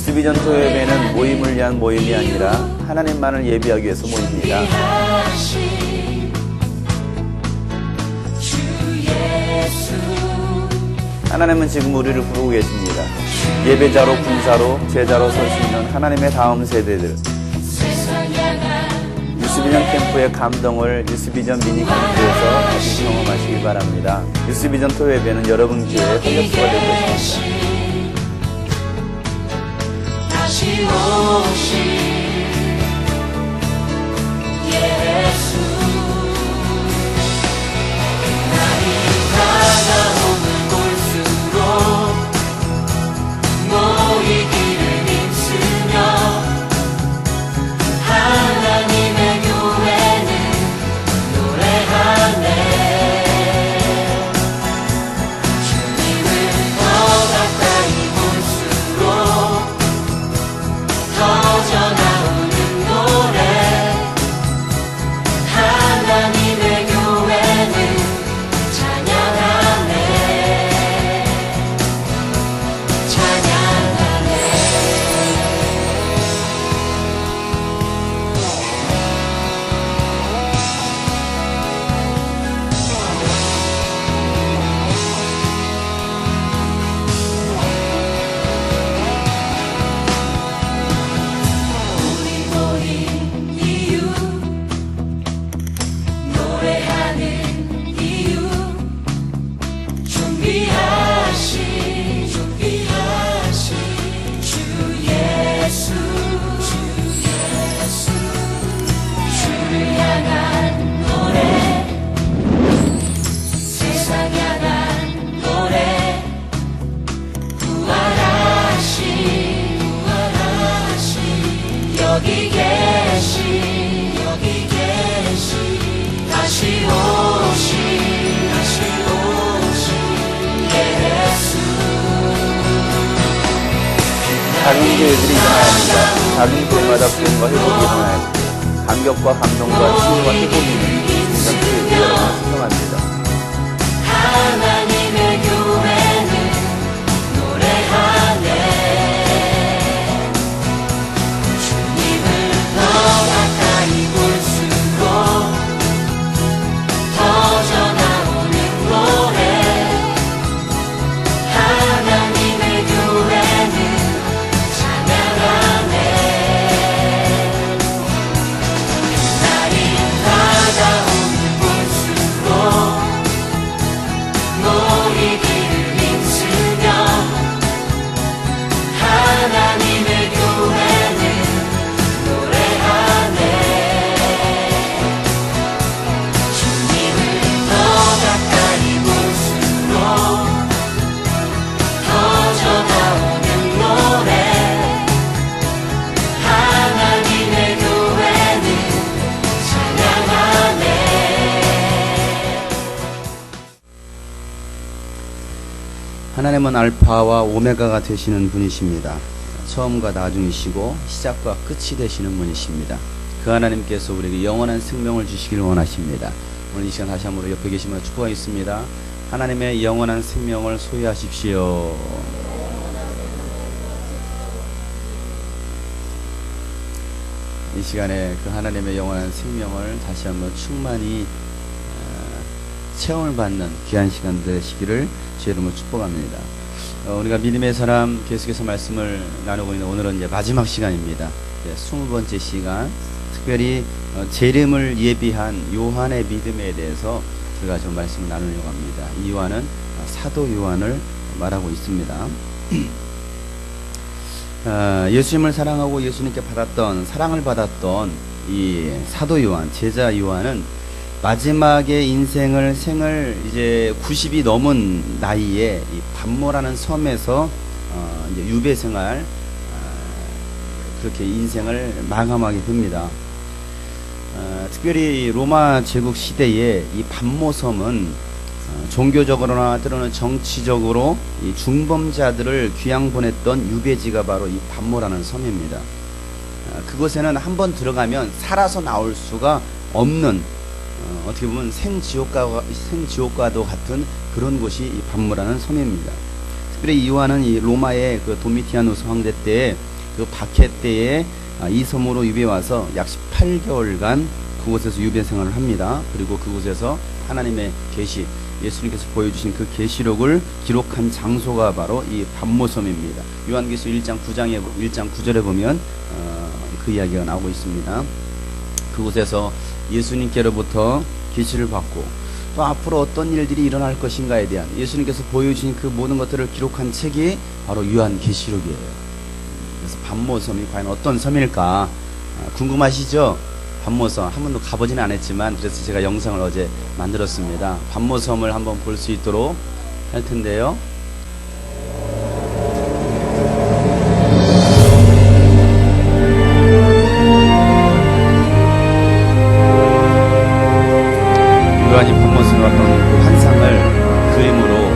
유스비전 토요예배는 모임을 위한 모임이 아니라 하나님만을 예배하기 위해서 모입니다. 하나님은 지금 우리를 부르고 계십니다. 예배자로, 군사로, 제자로 설 수 있는 하나님의 다음 세대들. 유스비전 캠프의 감동을 유스비전 미니 캠프에서 다시 경험하시기 바랍니다. 유스비전 토요예배는 여러분 교회의 활력소가 될 것입니다. 다시 오신 예수, 날이 다가오면 볼수록 모이기를 힘쓰며 하나님의 교회는 노래하네. 주님을 더 가까이 볼수록 터져나오는 노래, 하나님의 교회는 찬양하네. 찬양하네. 우리 모인 이유, 노래하는 이유, 준비하신 주 예수, 주를 향한 노래, 세상 향한 노래, 부활하신 여기 계신 다시 오신 예수. 작은 교회들이 일어나야 합니다. 작은 교회마다 구원과 회복이 일어나야 합니다. 감격과 감동과 치유와 회복이 있는 유스비전 교회를 여러분을 신청합니다. 하나님의 교회는 노래하네. 주님을 더 가까이 볼수록 터져나오는 노래, 하나님의 교회는 찬양하네. 날이 다가오면 볼수록 모이기를 힘쓰며 하나님의 교회는 노래하네. 주님을 더 가까이 볼수록 터져나오는 노래, 하나님의 교회는 찬양하네. 하나님은 알파와 오메가가 되시는 분이십니다. 처음과 나중이시고 시작과 끝이 되시는 분이십니다. 그 하나님께서 우리에게 영원한 생명을 주시기를 원하십니다. 오늘 이 시간 다시 한번 옆에 계신 분 축복하겠습니다. 하나님의 영원한 생명을 소유하십시오. 이 시간에 그 하나님의 영원한 생명을 다시 한번 충만히 체험을 받는 귀한 시간 되시기를 주의 이름으로 축복합니다. 우리가 믿음의 사람 계속해서 말씀을 나누고 있는 오늘은 이제 마지막 시간입니다. 20번째 시간, 특별히 재림을 예비한 요한의 믿음에 대해서 우리가 좀 말씀을 나누려고 합니다. 이 요한은 사도 요한을 말하고 있습니다. 예수님을 사랑하고 예수님께 사랑을 받았던 이 사도 요한, 제자 요한은 마지막에 생을 이제 90이 넘은 나이에 이 pat모라는 섬에서 이제 유배 생활, 그렇게 인생을 마감하게 됩니다. 특별히 로마 제국 시대에 이 pat모 섬은 종교적으로나 때로는 정치적으로 이 중범자들을 귀양 보냈던 유배지가 바로 이 pat모라는 섬입니다. 그곳에는 한번 들어가면 살아서 나올 수가 없는 어떻게 보면 생지옥과도 같은 그런 곳이 이 pat모라는 섬입니다. 특별히 이 요한은 이 로마의 그 도미티아누스 황제 때 그 박해 때에 이 섬으로 유배 와서 약 18개월간 그곳에서 유배 생활을 합니다. 그리고 그곳에서 하나님의 계시, 예수님께서 보여주신 그 계시록을 기록한 장소가 바로 이 반모섬입니다. 요한계시록 1장 9절에 보면 그 이야기가 나오고 있습니다. 그곳에서 예수님께로부터 계시를 받고 또 앞으로 어떤 일들이 일어날 것인가에 대한 예수님께서 보여주신 그 모든 것들을 기록한 책이 바로 요한계시록이에요. 그래서 반모섬이 과연 어떤 섬일까 궁금하시죠? 반모섬 한 번도 가보지는 않았지만 그래서 제가 영상을 어제 만들었습니다. 반모섬을 한번 볼 수 있도록 할 텐데요. 요한이 반모섬에 왔던 그 환상을 그림으로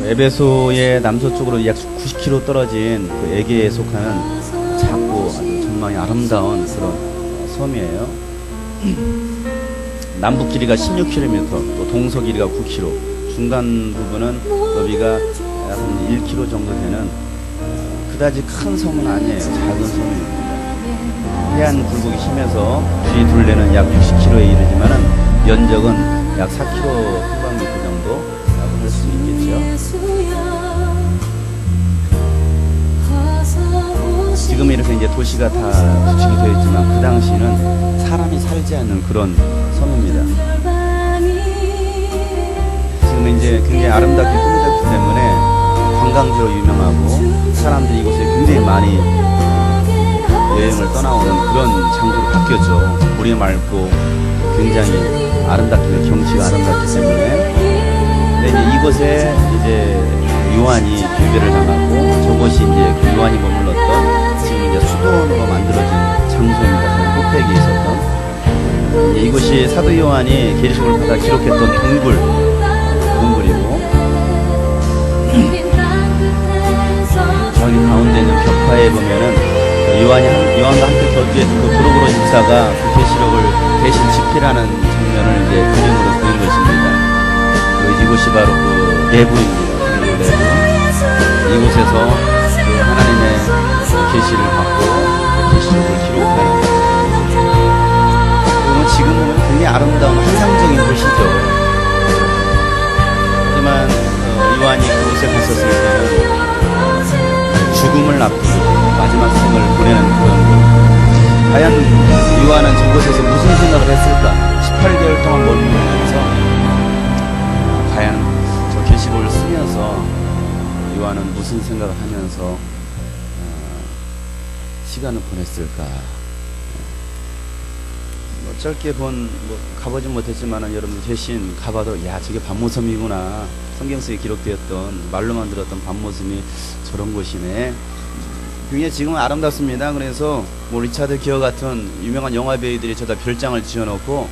에베소의 남서쪽으로 약 90km 떨어진 그 에게에 속하는 작고 아주 전망이 아름다운 그런 섬이에요. 남북 길이가 16km, 또 동서 길이가 9km, 중간 부분은 너비가 약 1km 정도 되는 그다지 큰 섬은 아니에요. 작은 섬입니다. 해안 굴곡이 심해서 뒤 둘레는 약 60km에 이르지만은 면적은 약 4km 평방미터 정도 할 수 있겠죠. 지금 이렇게 이제 도시가 다 구축이 되어 있지만 그 당시는 사람이 살지 않는 그런 섬입니다. 지금 이제 굉장히 아름답게 꾸며졌기 때문에 관광지로 유명하고 사람들이 이곳에 굉장히 많이 여행을 떠나오는 그런 장소로 바뀌었죠. 물이 맑고 굉장히 아름답게 경치가 아름답기 때문에. 네, 이제 이곳에 이제 요한이 유배를 당하고 저곳이 이제 요한이 머물렀던 지금 이제 수도원으로 만들어진 장소입니다. 그 꼭대기에 있었던 이곳이 사도 요한이 계시록을 받아 기록했던 동굴이고 저기 가운데 있는 벽화에 보면은 요한과 함께 거주했던 그 브루그로 집사가 그 계시록을 대신 집필하는 장면을 이제 그림으로 그린 것입니다. 이곳이 바로 그 내부입니다. 내부. 이곳에서 그 하나님의 계시를 받고 계시록을 기록하는. 그러면 지금 보면 굉장히 아름다운 환상적인 곳이죠. 하지만 요한이 그곳에 갔었을 때는 죽음을 앞두고 마지막 생을 보내는 그런 곳. 과연 요한은 저곳에서 무슨 생각을 했을까? 18개월 동안 머무르면서 과연 저 계시록을 쓰면서 요한은 무슨 생각을 하면서 시간을 보냈을까? 뭐 짧게 가보진 못했지만은 여러분들 대신 가봐도 야 저게 반모섬이구나. 성경 속에 기록되었던 말로만 들었던 반모섬이 저런 곳이네. 굉장히 지금은 아름답습니다. 그래서 뭐 리차드 기어 같은 유명한 영화 배우들이 저다 별장을 지어놓고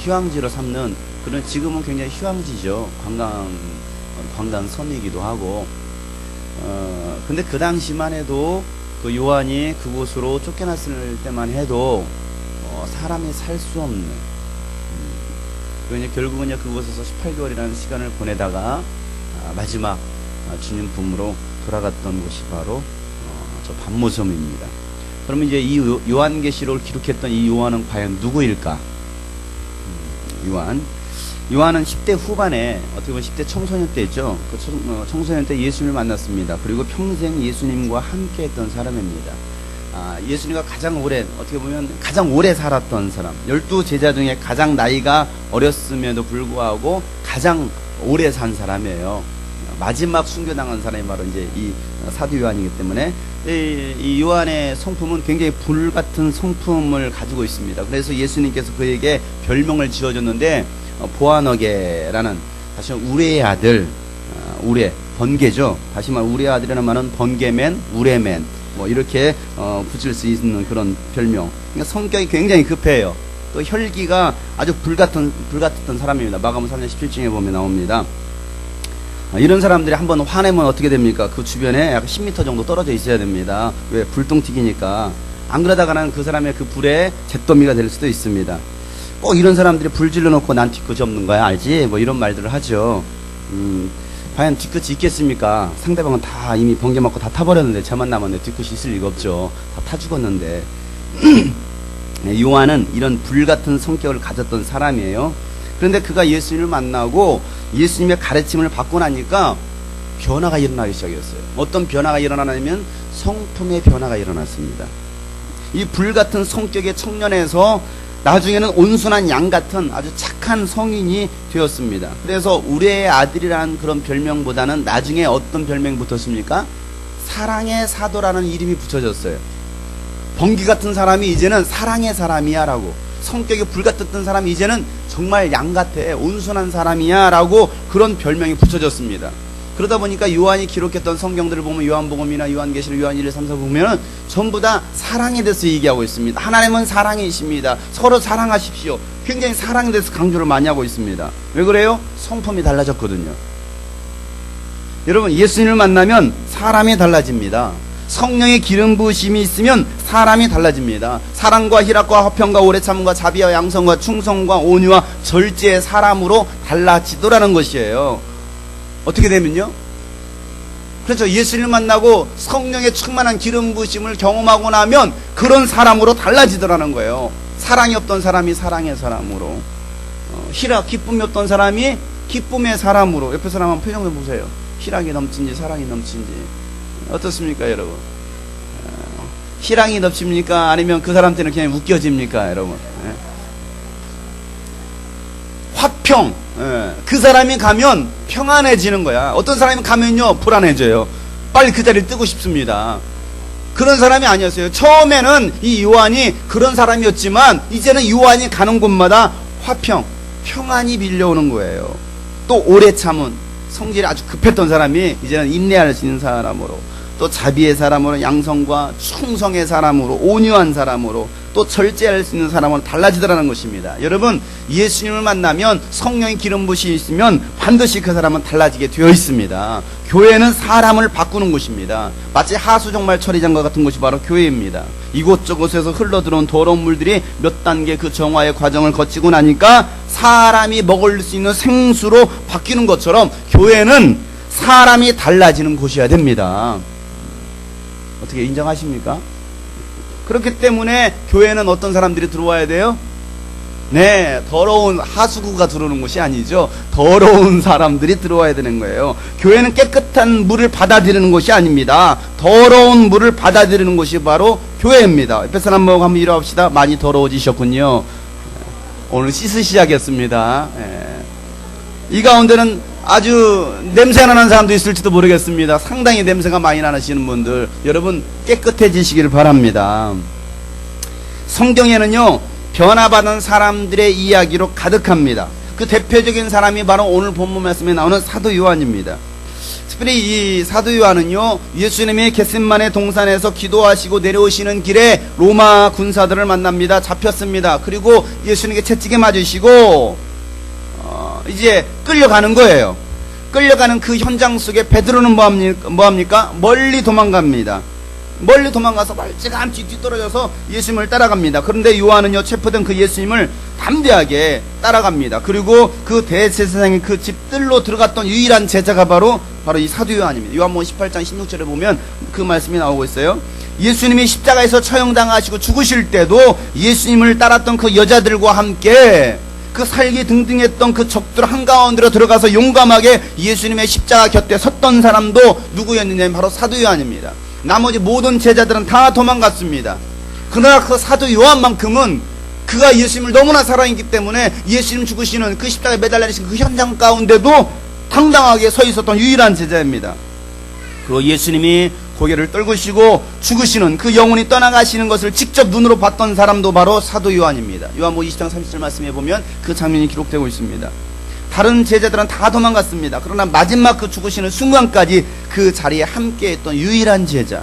휴양지로 삼는 그런 지금은 굉장히 휴양지죠. 관광 섬이기도 하고. 근데 그 당시만 해도 그 요한이 그곳으로 쫓겨났을 때만 해도 사람이 살 수 없는. 그러니 결국은 그곳에서 18개월이라는 시간을 보내다가 마지막 주님 품으로 돌아갔던 곳이 바로 저 반모섬입니다. 그러면 이제 이 요한계시록을 기록했던 이 요한은 과연 누구일까? 요한은 10대 후반에 어떻게 보면 10대 청소년 때죠. 그 청소년 때 예수님을 만났습니다. 그리고 평생 예수님과 함께 했던 사람입니다. 예수님과 가장 오래 살았던 사람. 12제자 중에 가장 나이가 어렸음에도 불구하고 가장 오래 산 사람이에요. 마지막 순교당한 사람이 바로 이제 이 사도 요한이기 때문에 이 요한의 성품은 굉장히 불같은 성품을 가지고 있습니다. 그래서 예수님께서 그에게 별명을 지어줬는데 보아너게라는 다시 우레의 아들, 우레 번개죠. 다시 말해 우레의 아들이라는 말은 번개맨, 우레맨 뭐 이렇게 붙일 수 있는 그런 별명. 그러니까 성격이 굉장히 급해요. 또 혈기가 아주 불같았던 사람입니다. 마가복음 3장 17절에 보면 나옵니다. 이런 사람들이 한번 화내면 어떻게 됩니까? 그 주변에 약 10m 정도 떨어져 있어야 됩니다. 왜? 불똥 튀기니까. 안 그러다가는 그 사람의 그 불에 잿더미가 될 수도 있습니다. 꼭 이런 사람들이 불 질러놓고 난 뒤끝이 없는 거야, 알지? 뭐 이런 말들을 하죠. 과연 뒤끝이 있겠습니까? 상대방은 다 이미 번개 맞고 다 타버렸는데 저만 남았는데 뒤끝이 있을 리가 없죠. 다 타 죽었는데. 요한은 이런 불같은 성격을 가졌던 사람이에요. 그런데 그가 예수님을 만나고 예수님의 가르침을 받고 나니까 변화가 일어나기 시작했어요. 어떤 변화가 일어나냐면 성품의 변화가 일어났습니다. 이 불같은 성격의 청년에서 나중에는 온순한 양 같은 아주 착한 성인이 되었습니다. 그래서 우리의 아들이라는 그런 별명보다는 나중에 어떤 별명이 붙었습니까? 사랑의 사도라는 이름이 붙여졌어요. 번개 같은 사람이 이제는 사랑의 사람이야 라고, 성격이 불같았던 사람이 이제는 정말 양 같아, 온순한 사람이야 라고 그런 별명이 붙여졌습니다. 그러다 보니까 요한이 기록했던 성경들을 보면 요한복음이나 요한계시록, 요한 1, 3, 4 보면 전부 다 사랑에 대해서 얘기하고 있습니다. 하나님은 사랑이십니다. 서로 사랑하십시오. 굉장히 사랑에 대해서 강조를 많이 하고 있습니다. 왜 그래요? 성품이 달라졌거든요. 여러분, 예수님을 만나면 사람이 달라집니다. 성령의 기름 부으심이 있으면 사람이 달라집니다. 사랑과 희락과 화평과 오래 참음과 자비와 양성과 충성과 온유와 절제의 사람으로 달라지더라는 것이에요. 어떻게 되면요? 그렇죠. 예수님을 만나고 성령의 충만한 기름 부으심을 경험하고 나면 그런 사람으로 달라지더라는 거예요. 사랑이 없던 사람이 사랑의 사람으로, 희락, 기쁨이 없던 사람이 기쁨의 사람으로. 옆에 사람 한번 표정 좀 보세요. 희락이 넘친지 사랑이 넘친지 어떻습니까, 여러분? 희락이 넘칩니까? 아니면 그 사람한테는 그냥 웃겨집니까, 여러분? 화평. 그 사람이 가면 평안해지는 거야. 어떤 사람이 가면요, 불안해져요. 빨리 그 자리를 뜨고 싶습니다. 그런 사람이 아니었어요. 처음에는 이 요한이 그런 사람이었지만 이제는 요한이 가는 곳마다 화평, 평안이 밀려오는 거예요. 또 오래 참은, 성질이 아주 급했던 사람이 이제는 인내할 수 있는 사람으로, 또 자비의 사람으로, 양성과 충성의 사람으로, 온유한 사람으로, 또 절제할 수 있는 사람으로 달라지더라는 것입니다. 여러분, 예수님을 만나면 성령의 기름 부으심이 있으면 반드시 그 사람은 달라지게 되어 있습니다. 교회는 사람을 바꾸는 곳입니다. 마치 하수종말 처리장과 같은 곳이 바로 교회입니다. 이곳저곳에서 흘러들어온 더러운 물들이 몇 단계 그 정화의 과정을 거치고 나니까 사람이 먹을 수 있는 생수로 바뀌는 것처럼 교회는 사람이 달라지는 곳이어야 됩니다. 어떻게 인정하십니까? 그렇기 때문에 교회는 어떤 사람들이 들어와야 돼요? 네, 더러운 하수구가 들어오는 곳이 아니죠. 더러운 사람들이 들어와야 되는 거예요. 교회는 깨끗한 물을 받아들이는 곳이 아닙니다. 더러운 물을 받아들이는 곳이 바로 교회입니다. 옆에 사람 보고 한번 일어납시다. 많이 더러워지셨군요. 오늘 씻으시작했습니다. 이 가운데는 아주 냄새가 나는 사람도 있을지도 모르겠습니다. 상당히 냄새가 많이 나시는 분들, 여러분 깨끗해지시기를 바랍니다. 성경에는요, 변화받은 사람들의 이야기로 가득합니다. 그 대표적인 사람이 바로 오늘 본문 말씀에 나오는 사도 요한입니다. 특별히 이 사도 요한은요, 예수님이 겟셋마네 동산에서 기도하시고 내려오시는 길에 로마 군사들을 만납니다. 잡혔습니다. 그리고 예수님께 채찍에 맞으시고 이제 끌려가는 거예요. 끌려가는 그 현장 속에 베드로는 뭐합니까? 멀리 도망갑니다. 멀리 도망가서 멀찌감치 뒤떨어져서 예수님을 따라갑니다. 그런데 요한은요, 체포된 그 예수님을 담대하게 따라갑니다. 그리고 그 대제사장의 그 집들로 들어갔던 유일한 제자가 바로 이 사도 요한입니다. 요한복음 18장 16절에 보면 그 말씀이 나오고 있어요. 예수님이 십자가에서 처형당하시고 죽으실 때도 예수님을 따랐던 그 여자들과 함께 그 살기 등등했던 그 적들 한가운데로 들어가서 용감하게 예수님의 십자가 곁에 섰던 사람도 누구였느냐, 바로 사도 요한입니다. 나머지 모든 제자들은 다 도망갔습니다. 그러나 그 사도 요한만큼은 그가 예수님을 너무나 사랑했기 때문에 예수님 죽으시는 그 십자가에 매달리신 그 현장 가운데도 당당하게 서 있었던 유일한 제자입니다. 그리고 예수님이 고개를 떨구시고 죽으시는, 그 영혼이 떠나가시는 것을 직접 눈으로 봤던 사람도 바로 사도 요한입니다. 요한복음 20장 30절 말씀에 보면 그 장면이 기록되고 있습니다. 다른 제자들은 다 도망갔습니다. 그러나 마지막 그 죽으시는 순간까지 그 자리에 함께 했던 유일한 제자,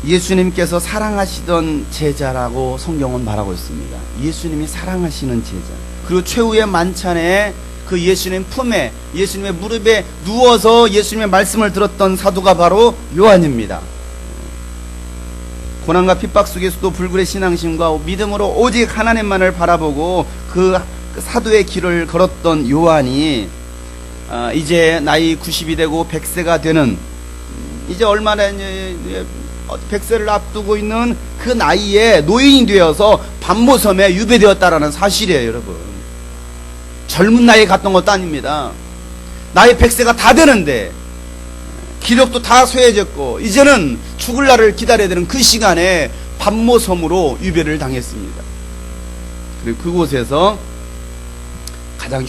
예수님께서 사랑하시던 제자라고 성경은 말하고 있습니다. 예수님이 사랑하시는 제자, 그리고 최후의 만찬에 그 예수님 품에, 예수님의 무릎에 누워서 예수님의 말씀을 들었던 사도가 바로 요한입니다. 고난과 핍박 속에서도 불굴의 신앙심과 믿음으로 오직 하나님만을 바라보고 그 사도의 길을 걸었던 요한이 이제 나이 90이 되고 100세가 되는, 이제 얼마나 100세를 앞두고 있는 그 나이에 노인이 되어서 반모섬에 유배되었다라는 사실이에요, 여러분. 젊은 나이에 갔던 것도 아닙니다. 나이 100세가 다 되는데 기력도 다 쇠해졌고 이제는 죽을 날을 기다려야 되는 그 시간에 반모섬으로 유배를 당했습니다. 그리고 그곳에서 가장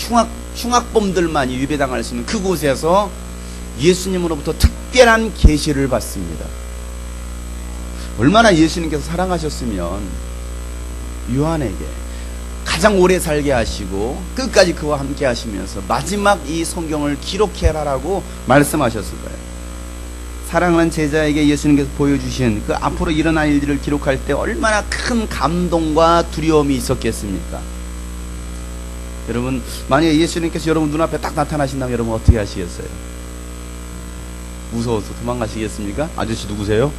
흉악범들만이 유배당할 수 있는 그곳에서 예수님으로부터 특별한 계시를 받습니다. 얼마나 예수님께서 사랑하셨으면 요한에게 가장 오래 살게 하시고 끝까지 그와 함께 하시면서 마지막 이 성경을 기록해라라고 말씀하셨을 거예요. 사랑하는 제자에게 예수님께서 보여주신 그 앞으로 일어날 일들을 기록할 때 얼마나 큰 감동과 두려움이 있었겠습니까? 여러분, 만약에 예수님께서 여러분 눈앞에 딱 나타나신다면 여러분 어떻게 하시겠어요? 무서워서 도망가시겠습니까? 아저씨 누구세요?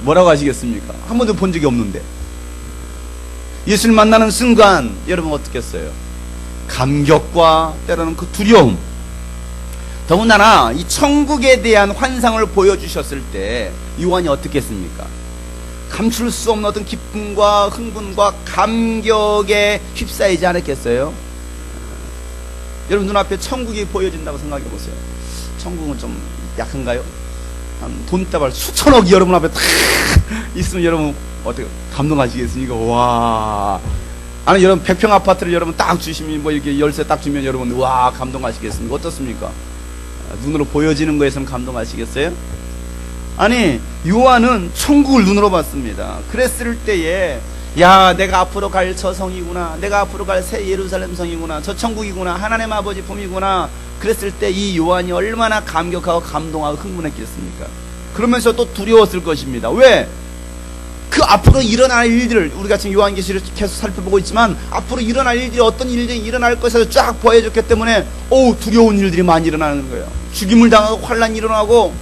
뭐라고 하시겠습니까? 한 번도 본 적이 없는데. 예수님 만나는 순간 여러분 어떻겠어요? 감격과 때로는 그 두려움, 더군다나 이 천국에 대한 환상을 보여주셨을 때 요한이 어떻겠습니까? 감출 수 없는 어떤 기쁨과 흥분과 감격에 휩싸이지 않았겠어요? 여러분 눈앞에 천국이 보여진다고 생각해 보세요. 천국은 좀 약한가요? 한 돈다발 수천억이 여러분 앞에 탁 있으면 여러분 어떻게 감동하시겠습니까? 와. 아니 여러분 100평 아파트를 여러분 딱 주시면 뭐 이렇게 열쇠 딱 주면 여러분 와 감동하시겠습니까? 어떻습니까? 눈으로 보여지는 거에서는 감동하시겠어요? 아니 요한은 천국을 눈으로 봤습니다. 그랬을 때에 야 내가 앞으로 갈 저 성이구나, 내가 앞으로 갈 새 예루살렘 성이구나, 저 천국이구나, 하나님 아버지 품이구나. 그랬을 때 이 요한이 얼마나 감격하고 감동하고 흥분했겠습니까? 그러면서 또 두려웠을 것입니다. 왜? 그 앞으로 일어날 일들을 우리가 지금 요한계시를 계속 살펴보고 있지만 앞으로 일어날 일들이 어떤 일들이 일어날 것을 쫙 보여줬기 때문에 두려운 일들이 많이 일어나는 거예요. 죽임을 당하고 환란이 일어나고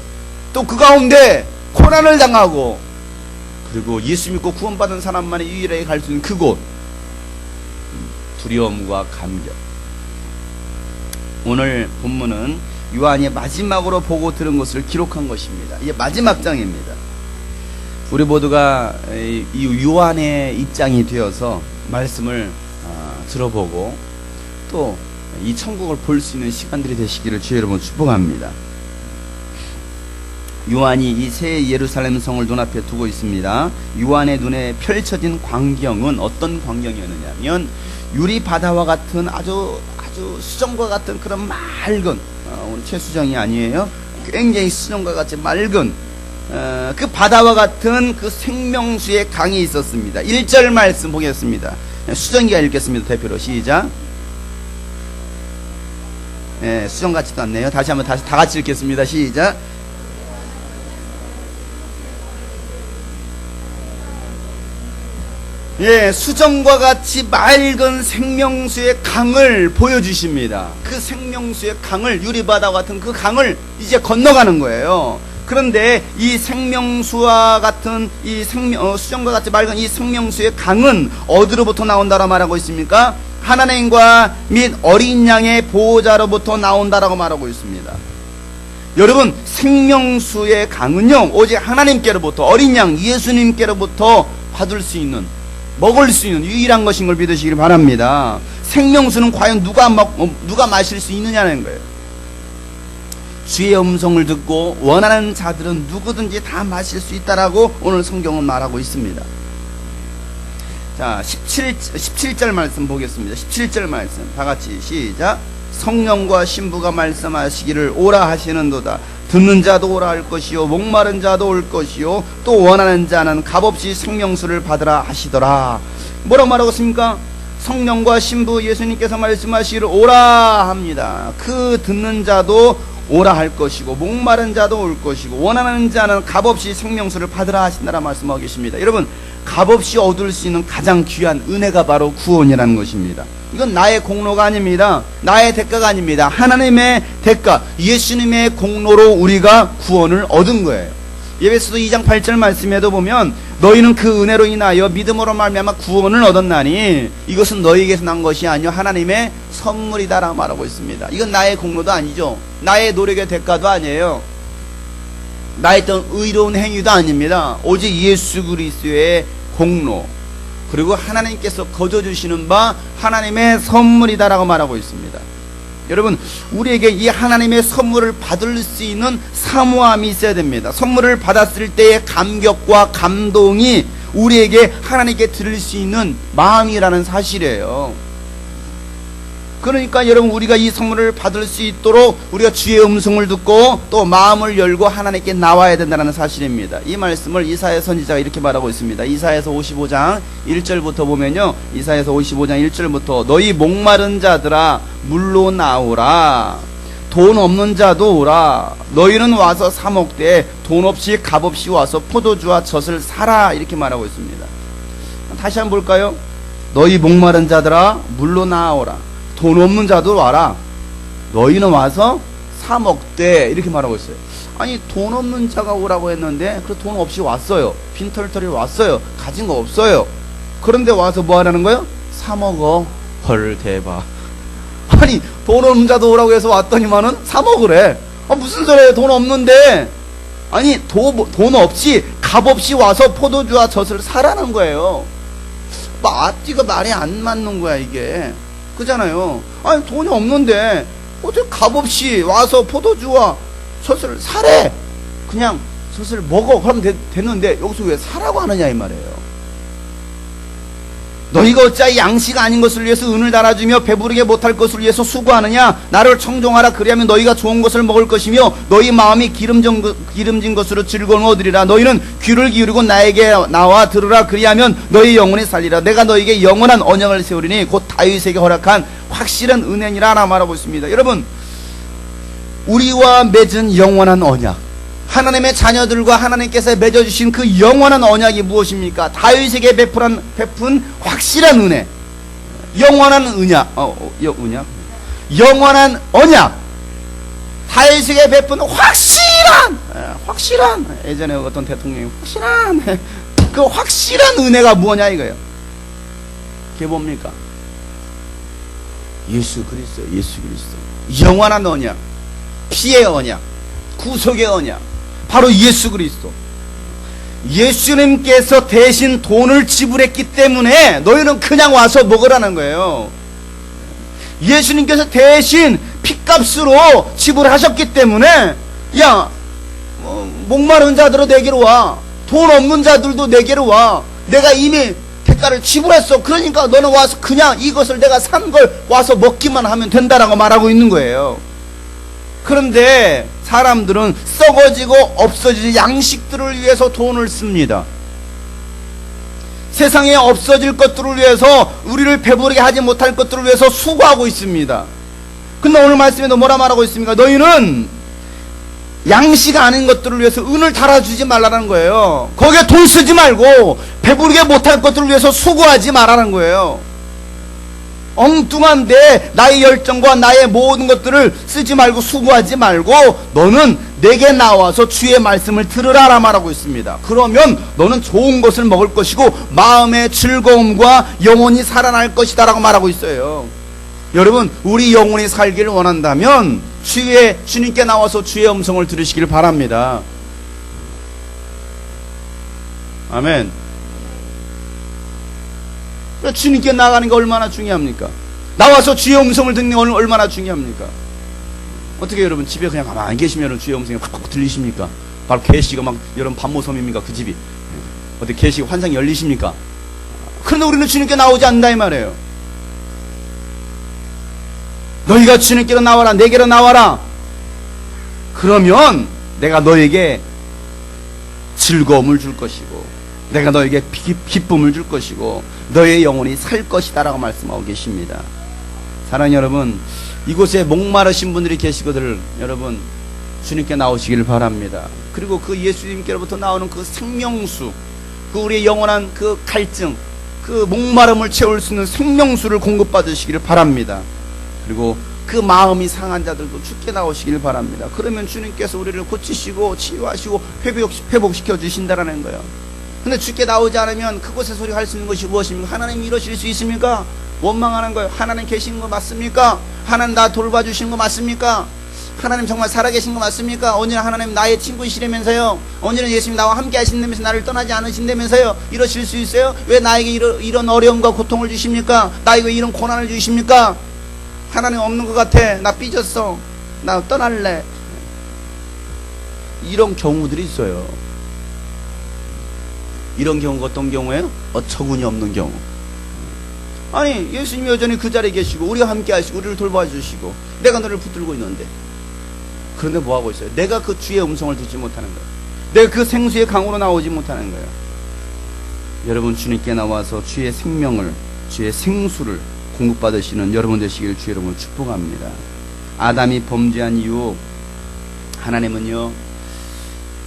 또 그 가운데 고난을 당하고 그리고 예수 믿고 구원받은 사람만이 유일하게 갈 수 있는 그곳, 두려움과 감격. 오늘 본문은 요한이 마지막으로 보고 들은 것을 기록한 것입니다. 이게 마지막 장입니다. 우리 모두가 이 요한의 입장이 되어서 말씀을 들어보고 또 이 천국을 볼 수 있는 시간들이 되시기를 주의 여러분 축복합니다. 요한이 이 새 예루살렘 성을 눈앞에 두고 있습니다. 요한의 눈에 펼쳐진 광경은 어떤 광경이었느냐면 유리 바다와 같은 아주 수정과 같은 그런 맑은, 오늘 최수정이 아니에요. 굉장히 수정과 같이 맑은 그 바다와 같은 그 생명수의 강이 있었습니다. 1절 말씀 보겠습니다. 수정이가 읽겠습니다. 대표로 시작. 수정 같지도 않네요. 다시 다 같이 읽겠습니다. 시작. 수정과 같이 맑은 생명수의 강을 보여주십니다. 그 생명수의 강을, 유리바다와 같은 그 강을 이제 건너가는 거예요. 그런데 이 생명수와 같은 수정과 같이 맑은 이 생명수의 강은 어디로부터 나온다고 말하고 있습니까? 하나님과 및 어린 양의 보호자로부터 나온다라고 말하고 있습니다. 여러분, 생명수의 강은요, 오직 하나님께로부터, 어린 양 예수님께로부터 받을 수 있는, 먹을 수 있는 유일한 것인 걸 믿으시길 바랍니다. 생명수는 과연 누가 마실 수 있느냐는 거예요. 주의 음성을 듣고 원하는 자들은 누구든지 다 마실 수 있다라고 오늘 성경은 말하고 있습니다. 자, 17절 말씀 보겠습니다. 17절 말씀 다 같이 시작. 성령과 신부가 말씀하시기를 오라 하시는도다. 듣는 자도 오라 할 것이요 목마른 자도 올 것이요 또 원하는 자는 값없이 생명수를 받으라 하시더라. 뭐라고 말하고 있습니까? 성령과 신부 예수님께서 말씀하시기를 오라 합니다. 그 듣는 자도 오라 할 것이고 목마른 자도 올 것이고 원하는 자는 값없이 생명수를 받으라 하신다라 말씀하고 계십니다. 여러분, 값없이 얻을 수 있는 가장 귀한 은혜가 바로 구원이라는 것입니다. 이건 나의 공로가 아닙니다. 나의 대가가 아닙니다. 하나님의 대가, 예수님의 공로로 우리가 구원을 얻은 거예요. 에베소서 2장 8절 말씀에도 보면 너희는 그 은혜로 인하여 믿음으로 말미암아 구원을 얻었나니 이것은 너희에게서 난 것이 아니요 하나님의 선물이다라고 말하고 있습니다. 이건 나의 공로도 아니죠. 나의 노력의 대가도 아니에요. 나의 어떤 의로운 행위도 아닙니다. 오직 예수 그리스도의 공로, 그리고 하나님께서 거저주시는 바 하나님의 선물이다라고 말하고 있습니다. 여러분, 우리에게 이 하나님의 선물을 받을 수 있는 사모함이 있어야 됩니다. 선물을 받았을 때의 감격과 감동이 우리에게 하나님께 드릴 수 있는 마음이라는 사실이에요. 그러니까 여러분, 우리가 이 선물을 받을 수 있도록 우리가 주의 음성을 듣고 또 마음을 열고 하나님께 나와야 된다는 사실입니다. 이 말씀을 이사야 선지자가 이렇게 말하고 있습니다. 이사야서 55장 1절부터 보면요, 이사야서 55장 1절부터 너희 목마른 자들아 물로 나오라, 돈 없는 자도 오라, 너희는 와서 사 먹되 돈 없이 값 없이 와서 포도주와 젖을 사라, 이렇게 말하고 있습니다. 다시 한번 볼까요? 너희 목마른 자들아 물로 나오라, 돈 없는 자도 와라, 너희는 와서 사 먹되, 이렇게 말하고 있어요. 아니, 돈 없는 자가 오라고 했는데 그 돈 없이 왔어요. 빈털터리 왔어요. 가진 거 없어요. 그런데 와서 뭐 하라는 거예요? 사 먹어. 헐, 대박. 아니, 돈 없는 자도 오라고 해서 왔더니만은 사 먹으래. 무슨 소리예요? 돈 없는데. 아니, 돈 없이 값 없이 와서 포도주와 젖을 사라는 거예요. 앞뒤가 말이 안 맞는 거야, 이게. 그잖아요. 아니, 돈이 없는데 어떻게 값없이 와서 포도주와 젖을 사래. 그냥 젖을 먹어. 그러면 되는데 여기서 왜 사라고 하느냐 이 말이에요. 너희가 어찌 양식 아닌 것을 위해서 은을 달아주며 배부르게 못할 것을 위해서 수고하느냐. 나를 청종하라. 그리하면 너희가 좋은 것을 먹을 것이며 너희 마음이 기름진 것으로 즐거움을 얻으리라. 너희는 귀를 기울이고 나에게 나와 들으라. 그리하면 너희 영혼이 살리라. 내가 너희에게 영원한 언약을 세우리니 곧 다윗에게 허락한 확실한 은혜니라 라 말하고 있습니다. 여러분, 우리와 맺은 영원한 언약, 하나님의 자녀들과 하나님께서 맺어주신 그 영원한 언약이 무엇입니까? 다윗에게 베푼 확실한 은혜, 영원한 영원한 언약, 다윗에게 베푼 확실한 예전에 어떤 대통령이 확실한 그 확실한 은혜가 무엇냐 이거예요. 그게 뭡니까? 예수 그리스도. 영원한 언약, 피의 언약, 구속의 언약, 바로 예수 그리스도. 예수님께서 대신 돈을 지불했기 때문에 너희는 그냥 와서 먹으라는 거예요. 예수님께서 대신 핏값으로 지불하셨기 때문에 목마른 자들은 내게로 와, 돈 없는 자들도 내게로 와. 내가 이미 대가를 지불했어. 그러니까 너는 와서 그냥 이것을 내가 산 걸 와서 먹기만 하면 된다라고 말하고 있는 거예요. 그런데 사람들은 썩어지고 없어질 양식들을 위해서 돈을 씁니다. 세상에 없어질 것들을 위해서, 우리를 배부르게 하지 못할 것들을 위해서 수고하고 있습니다. 근데 오늘 말씀에도 뭐라 말하고 있습니까? 너희는 양식 아닌 것들을 위해서 은을 달아주지 말라는 거예요. 거기에 돈 쓰지 말고 배부르게 못할 것들을 위해서 수고하지 말라는 거예요. 엉뚱한데 나의 열정과 나의 모든 것들을 쓰지 말고 수고하지 말고 너는 내게 나와서 주의 말씀을 들으라 말하고 있습니다. 그러면 너는 좋은 것을 먹을 것이고 마음의 즐거움과 영혼이 살아날 것이다 라고 말하고 있어요. 여러분, 우리 영혼이 살기를 원한다면 주님께 나와서 주의 음성을 들으시길 바랍니다. 아멘. 주님께 나가는 게 얼마나 중요합니까? 나와서 주의 음성을 듣는 게 얼마나 중요합니까? 어떻게 여러분 집에 그냥 가만히 계시면 주의 음성이 확 들리십니까? 바로 계시가 막 여러분 반모섬입니까? 그 집이 어떻게 계시 환상이 열리십니까? 그런데 우리는 주님께 나오지 않는다 이 말이에요. 너희가 주님께로 나와라, 내게로 나와라. 그러면 내가 너에게 즐거움을 줄 것이고 내가 너에게 기쁨을 줄 것이고 너의 영혼이 살 것이다 라고 말씀하고 계십니다. 사랑하는 여러분, 이곳에 목마르신 분들이 계시거든. 여러분, 주님께 나오시길 바랍니다. 그리고 그 예수님께로부터 나오는 그 생명수, 그 우리의 영원한 그 갈증, 그 목마름을 채울 수 있는 생명수를 공급받으시기를 바랍니다. 그리고 그 마음이 상한 자들도 주께 나오시길 바랍니다. 그러면 주님께서 우리를 고치시고 치유하시고 회복시켜 주신다라는 거예요. 근데 주께 나오지 않으면 그곳에서 우리가 할 수 있는 것이 무엇입니까? 하나님 이러실 수 있습니까? 원망하는 거예요. 하나님 계신 거 맞습니까? 하나님 나 돌봐주시는 거 맞습니까? 하나님 정말 살아계신 거 맞습니까? 언제나 하나님 나의 친구이시라면서요. 언제나 예수님 나와 함께 하신다면서 나를 떠나지 않으신다면서요. 이러실 수 있어요? 왜 나에게 이런 어려움과 고통을 주십니까? 나에게 왜 이런 고난을 주십니까? 하나님 없는 것 같아. 나 삐졌어. 나 떠날래. 이런 경우들이 있어요. 이런 경우가 어떤 경우예요? 어처구니 없는 경우. 아니 예수님이 여전히 그 자리에 계시고 우리와 함께 하시고 우리를 돌봐주시고 내가 너를 붙들고 있는데, 그런데 뭐하고 있어요? 내가 그 주의 음성을 듣지 못하는 거예요. 내가 그 생수의 강으로 나오지 못하는 거예요. 여러분 주님께 나와서 주의 생명을, 주의 생수를 공급받으시는 여러분 되시길 주 여러분 축복합니다. 아담이 범죄한 이후 하나님은요,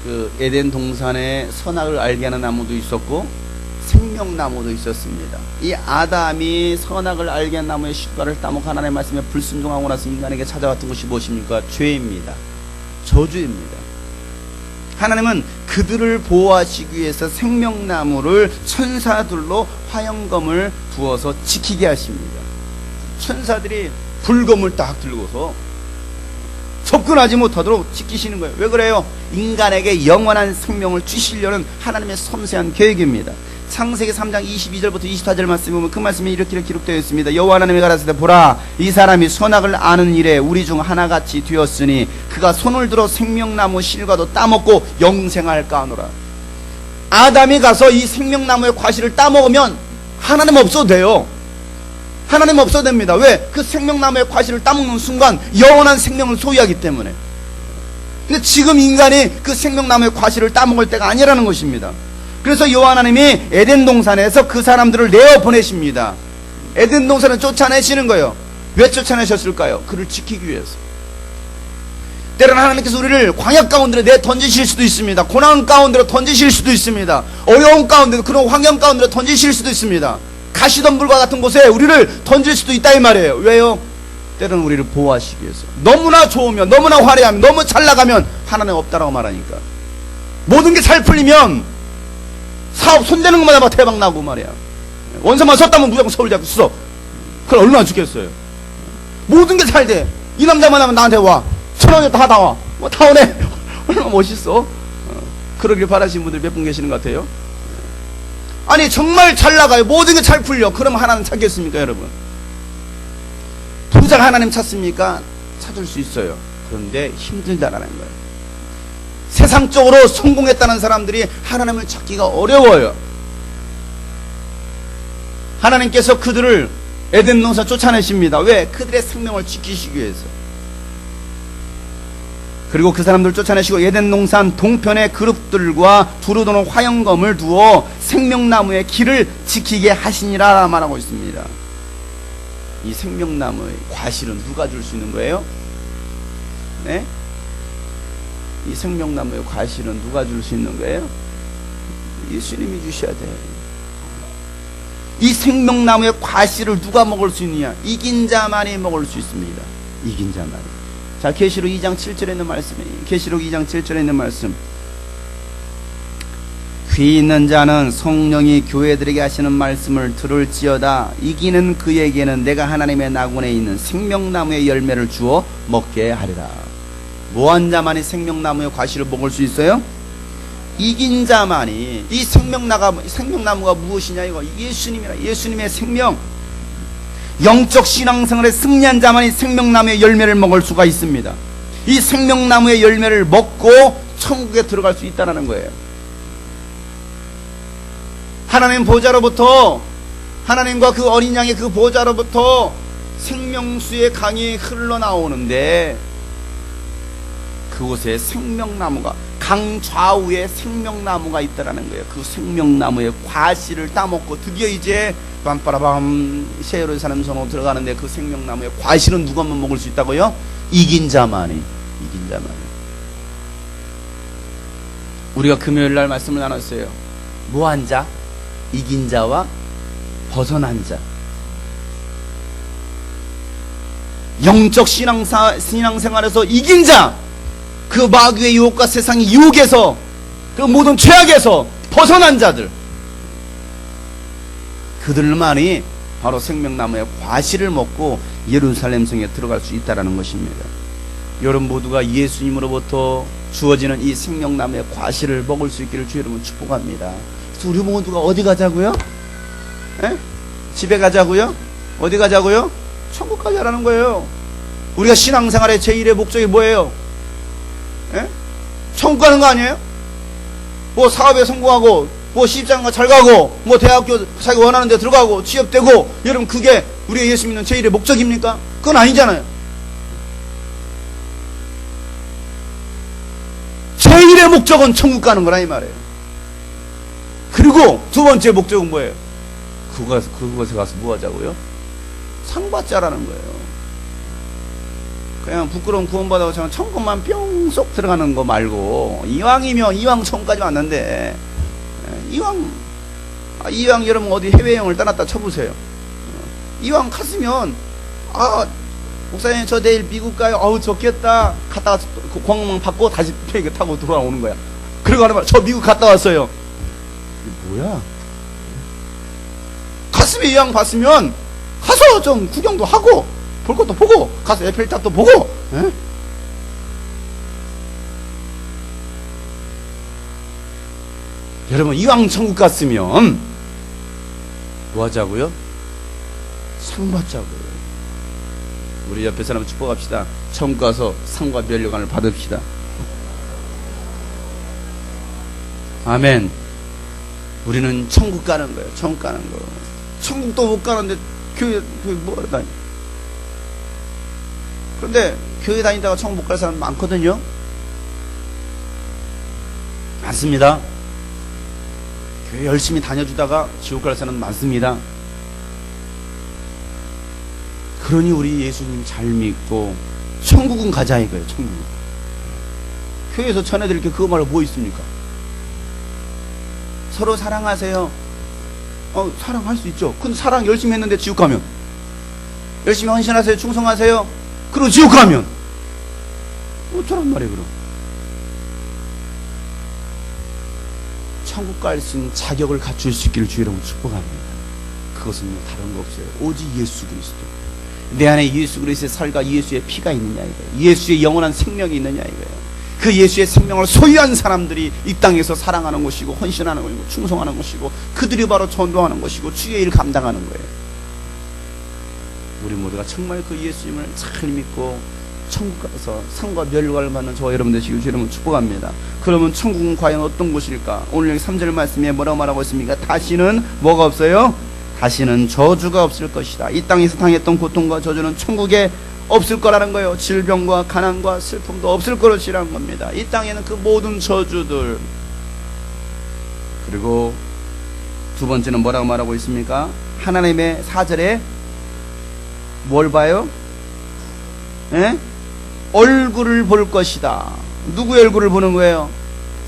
그 에덴 동산에 선악을 알게 하는 나무도 있었고 생명나무도 있었습니다. 이 아담이 선악을 알게 한 나무의 실과를 따먹고 하나님의 말씀에 불순종하고 나서 인간에게 찾아왔던 것이 무엇입니까? 죄입니다. 저주입니다. 하나님은 그들을 보호하시기 위해서 생명나무를 천사들로 화영검을 부어서 지키게 하십니다. 천사들이 불검을 딱 들고서 접근하지 못하도록 지키시는 거예요. 왜 그래요? 인간에게 영원한 생명을 주시려는 하나님의 섬세한 계획입니다. 창세기 3장 22절부터 24절 말씀에 보면 그 말씀이 이렇게 기록되어 있습니다. 여호와 하나님이 가라사대 보라, 이 사람이 선악을 아는 일에 우리 중 하나같이 되었으니 그가 손을 들어 생명나무 실과도 따먹고 영생할까 하노라. 아담이 가서 이 생명나무의 과실을 따먹으면 하나님 없어도 돼요. 하나님 없어도 됩니다. 왜? 그 생명나무의 과실을 따먹는 순간 영원한 생명을 소유하기 때문에. 근데 지금 인간이 그 생명나무의 과실을 따먹을 때가 아니라는 것입니다. 그래서 여호와 하나님이 에덴 동산에서 그 사람들을 내어 보내십니다. 에덴 동산을 쫓아내시는 거예요. 왜 쫓아내셨을까요? 그를 지키기 위해서. 때로는 하나님께서 우리를 광야 가운데로 내 던지실 수도 있습니다. 고난 가운데로 던지실 수도 있습니다. 어려움 가운데로, 그런 환경 가운데로 던지실 수도 있습니다. 가시덤불과 같은 곳에 우리를 던질 수도 있다 이 말이에요. 왜요? 때로는 우리를 보호하시기 위해서. 너무나 좋으면, 너무나 화려하면, 너무 잘 나가면 하나님 없다라고 말하니까. 모든 게 잘 풀리면 사업 손대는 것마다 막 대박 나고 말이야. 원서만 썼다면 무조건 서울 대학 수석. 그럼 얼마나 죽겠어요. 모든 게 잘 돼. 이 남자만 하면 나한테 와. 1,000원에 다 와. 뭐 다 오네. 얼마나 멋있어. 그러길 바라시는 분들 몇 분 계시는 것 같아요. 아니 정말 잘 나가요. 모든 게 잘 풀려. 그럼 하나님 찾겠습니까 여러분? 부자가 하나님 찾습니까? 찾을 수 있어요. 그런데 힘들다라는 거예요. 세상적으로 성공했다는 사람들이 하나님을 찾기가 어려워요. 하나님께서 그들을 에덴 동산 쫓아내십니다. 왜? 그들의 생명을 지키시기 위해서. 그리고 그 사람들을 쫓아내시고 에덴 동산 동편의 그룹들과 두루도는 화영검을 두어 생명나무의 길을 지키게 하시니라 말하고 있습니다. 이 생명나무의 과실은 누가 줄 수 있는 거예요? 네? 이 생명나무의 과실은 누가 줄 수 있는 거예요? 예수님이 주셔야 돼요. 이 생명나무의 과실을 누가 먹을 수 있느냐? 이긴 자만이 먹을 수 있습니다. 이긴 자만이. 자, 계시록 2장 7절에 있는 말씀이에요. 계시록 2장 7절에 있는 말씀. 귀 있는 자는 성령이 교회들에게 하시는 말씀을 들을지어다. 이기는 그에게는 내가 하나님의 나군에 있는 생명나무의 열매를 주어 먹게 하리라. 뭐한 자만이 생명나무의 과실을 먹을 수 있어요? 이긴 자만이. 이 생명나무가 무엇이냐 이거? 예수님이라. 예수님의 생명. 영적 신앙생활에 승리한 자만이 생명나무의 열매를 먹을 수가 있습니다. 이 생명나무의 열매를 먹고 천국에 들어갈 수 있다는 거예요. 하나님 보좌로부터, 하나님과 그 어린 양의 그 보좌로부터 생명수의 강이 흘러나오는데 그곳에 생명나무가, 강 좌우에 생명나무가 있다라는 거예요. 그 생명나무의 과실을 따먹고 드디어 이제 빰빠라밤 새 예루살렘 성으로 들어가는데 그 생명나무의 과실은 누가만 먹을 수 있다고요? 이긴 자만이. 이긴 자만이. 우리가 금요일 날 말씀을 나눴어요. 무한 자, 이긴 자와 벗어난 자. 영적 신앙생활에서 이긴 자, 그 마귀의 유혹과 세상의 유혹에서, 그 모든 죄악에서 벗어난 자들, 그들만이 바로 생명나무의 과실을 먹고 예루살렘 성에 들어갈 수 있다는 것입니다. 여러분 모두가 예수님으로부터 주어지는 이 생명나무의 과실을 먹을 수 있기를 주 여러분 축복합니다. 그래서 우리 모두가 어디 가자고요? 에? 집에 가자고요? 어디 가자고요? 천국 가자라는 거예요. 우리가 신앙생활의 제1의 목적이 뭐예요? 에? 천국 가는 거 아니에요? 뭐 사업에 성공하고, 뭐 시집장가 잘 가고, 뭐 대학교 자기 원하는 데 들어가고, 취업되고, 여러분 그게 우리가 예수 믿는 제1의 목적입니까? 그건 아니잖아요. 제1의 목적은 천국 가는 거라 이 말이에요. 그리고 두 번째 목적은 뭐예요? 그곳에 가서 뭐 하자고요? 상 받자라는 거예요. 그냥 부끄러운 구원받아서 그냥 천국만 뿅 쏙 들어가는 거 말고, 이왕이면 이왕 천국까지 왔는데, 이왕 여러분 어디 해외여행을 떠났다 쳐보세요. 이왕 갔으면, 목사님 저 내일 미국 가요. 아우 좋겠다. 갔다가 공항만 받고 다시 비행기 타고 돌아오는 거야. 그리고 하는 말, 저 미국 갔다 왔어요. 이게 뭐야? 갔으면 이왕 봤으면 가서 좀 구경도 하고 볼 것도 보고 가서 에펠탑도 보고. 에? 여러분 이왕 천국 갔으면 뭐 하자고요? 상 받자고요. 우리 옆에 사람 축복합시다. 천국 가서 상과 면류관을 받읍시다. 아멘. 우리는 천국 가는 거예요. 천국 가는 거. 천국도 못 가는데 교회 뭐 다니? 그런데 교회 다니다가 천국 못 갈 사람 많거든요. 많습니다. 교회 열심히 다녀주다가 지옥 갈 사람 많습니다. 그러니 우리 예수님 잘 믿고 천국은 가자 이거예요. 천국. 교회에서 전해드릴 게 그거 말고 뭐 있습니까? 서로 사랑하세요. 사랑할 수 있죠. 근데 사랑 열심히 했는데 지옥 가면, 열심히 헌신하세요, 충성하세요, 그리고 지옥 가면 어쩌란 말이에요. 그럼 천국 갈 수 있는 자격을 갖출 수 있기를 주 여러분 축복합니다. 그것은 다른 거 없어요. 오직 예수 그리스도. 내 안에 예수 그리스도의 살과 예수의 피가 있느냐 이거예요. 예수의 영원한 생명이 있느냐 이거예요. 그 예수의 생명을 소유한 사람들이 이 땅에서 사랑하는 것이고, 헌신하는 것이고, 충성하는 것이고, 그들이 바로 전도하는 것이고, 주의 일 감당하는 거예요. 우리 모두가 정말 그 예수님을 잘 믿고 천국 가서 상과 멸관을 받는 저와 여러분 되시길 주 여러분 축복합니다. 그러면 천국은 과연 어떤 곳일까? 오늘 여기 3절 말씀에 뭐라고 말하고 있습니까? 다시는 뭐가 없어요? 다시는 저주가 없을 것이다. 이 땅에서 당했던 고통과 저주는 천국에 없을 거라는 거예요. 질병과 가난과 슬픔도 없을 것이라는 겁니다. 이 땅에는 그 모든 저주들. 그리고 두 번째는 뭐라고 말하고 있습니까? 하나님의 4절에 뭘 봐요? 에? 얼굴을 볼 것이다. 누구의 얼굴을 보는 거예요?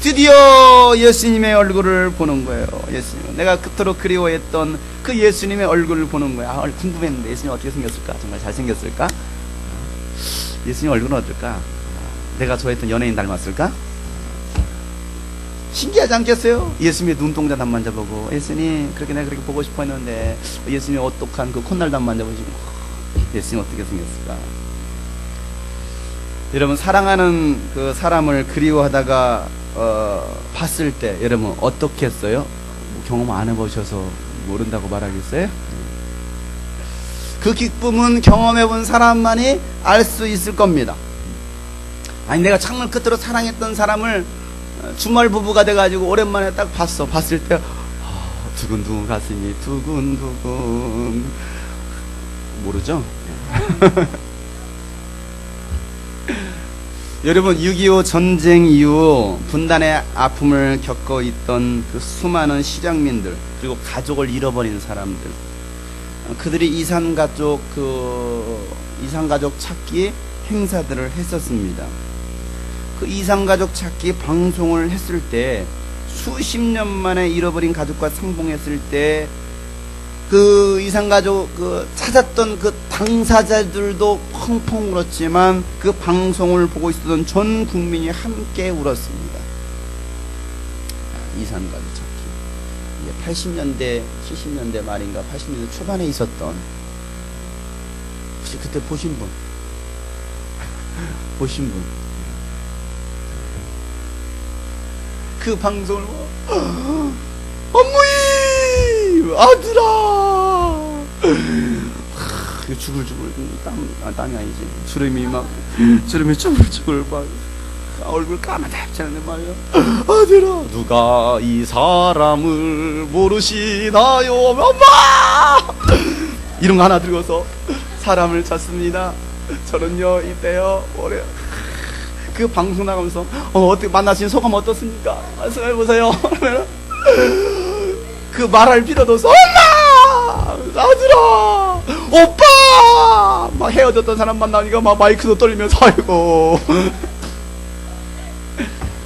드디어 예수님의 얼굴을 보는 거예요. 예수님, 내가 그토록 그리워했던 그 예수님의 얼굴을 보는 거야. 궁금했는데 예수님 어떻게 생겼을까? 정말 잘생겼을까? 예수님 얼굴은 어떨까? 내가 좋아했던 연예인 닮았을까? 신기하지 않겠어요? 예수님의 눈동자 단 만져보고, 예수님 그렇게 내가 그렇게 보고 싶어 했는데 예수님의 오똑한 그 콧날 단 만져보시고, 예수님 어떻게 생겼을까? 여러분 사랑하는 그 사람을 그리워하다가 봤을 때 여러분 어떻게 했어요? 경험 안 해보셔서 모른다고 말하겠어요? 그 기쁨은 경험해본 사람만이 알 수 있을 겁니다. 아니 내가 정말 그토록 사랑했던 사람을 주말 부부가 돼가지고 오랜만에 딱 봤을 때 두근두근 가슴이 두근두근. 모르죠? 여러분 6.25 전쟁 이후 분단의 아픔을 겪고 있던 그 수많은 시장민들, 그리고 가족을 잃어버린 사람들, 그들이 이산가족 찾기 행사들을 했었습니다. 그 이상가족 찾기 방송을 했을 때 수십 년 만에 잃어버린 가족과 상봉했을 때 그 이상가족 찾았던 그 당사자들도 펑펑 울었지만 그 방송을 보고 있었던 전 국민이 함께 울었습니다. 이상가족 찾기. 80년대, 70년대 말인가 80년대 초반에 있었던, 혹시 그때 보신 분? 보신 분? 그 방송을 어머니 아들아, 주글주글 땀이 아니지, 주름이 쭈글쭈글 막 얼굴 까마잡지 않는데 말이야. 아들아, 누가 이 사람을 모르시나요 엄마, 이런 거 하나 들고서 사람을 찾습니다. 저는요 이때요 올해 그 방송 나가면서 어떻게 만나신 소감 어떻습니까? 말씀해보세요. 그 말할 필요도 없어. 엄마! 아들아! 오빠! 막 헤어졌던 사람 만나니까 막 마이크도 떨리면서 아이고.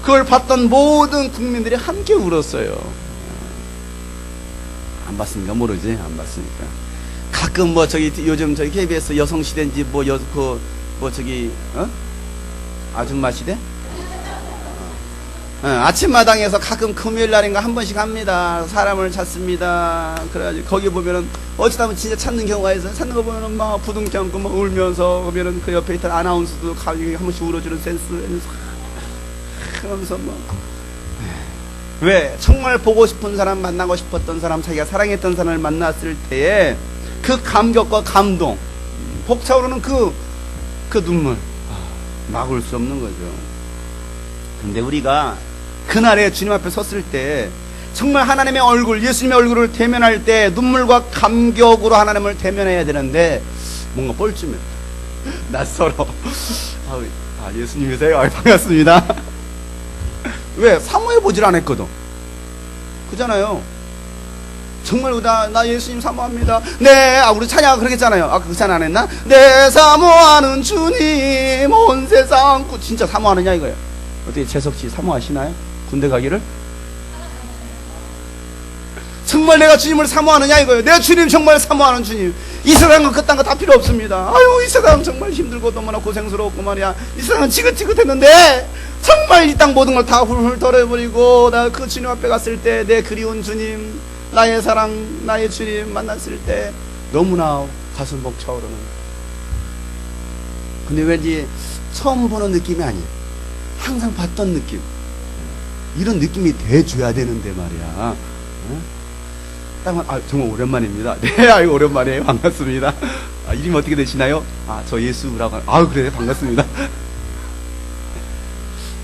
그걸 봤던 모든 국민들이 함께 울었어요. 안 봤습니까? 모르지? 안 봤으니까. 가끔 요즘 KBS 여성시대인지 아줌마 시대? 아침마당에서 가끔 금요일 날인가 한 번씩 합니다. 사람을 찾습니다. 그래가지고 거기 보면은 어쩌다 보면 진짜 찾는 경우가 있어요. 찾는 거 보면은 막 부둥켜 안고 막 울면서, 그러면은 그 옆에 있던 아나운서도 가격이 한 번씩 울어주는 센스 하면서 왜? 정말 보고 싶은 사람, 만나고 싶었던 사람, 자기가 사랑했던 사람을 만났을 때에 그 감격과 감동, 벅차오르는 그 눈물 막을 수 없는 거죠. 근데 우리가 그날에 주님 앞에 섰을 때 정말 하나님의 얼굴, 예수님의 얼굴을 대면할 때 눈물과 감격으로 하나님을 대면해야 되는데 뭔가 뻘쭘해, 낯설어. 예수님이세요? 반갑습니다. 왜? 사모해보질 않았거든. 그잖아요. 정말 나 예수님 사모합니다. 네, 우리 찬양 그러겠잖아요. 그 찬양 안 했나? 네, 사모하는 주님 온 세상 진짜 사모하느냐 이거예요. 어떻게 재석씨 사모하시나요? 군대 가기를? 정말 내가 주님을 사모하느냐 이거예요. 내가 주님 정말 사모하는 주님. 이 세상은 그딴 거 다 필요 없습니다. 아유, 이 세상 정말 힘들고 너무나 고생스럽고 말이야. 이 세상은 지긋지긋했는데 정말 이 땅 모든 걸 다 훌훌 덜어버리고 나 그 주님 앞에 갔을 때 내 그리운 주님, 나의 사랑, 나의 주님 만났을 때 너무나 가슴 벅차오르는. 근데 왠지 처음 보는 느낌이 아니에요. 항상 봤던 느낌. 이런 느낌이 돼줘야 되는데 말이야. 정말 오랜만입니다. 네, 아이고 오랜만이에요. 반갑습니다. 이름이 어떻게 되시나요? 저 예수라고. 그래, 반갑습니다.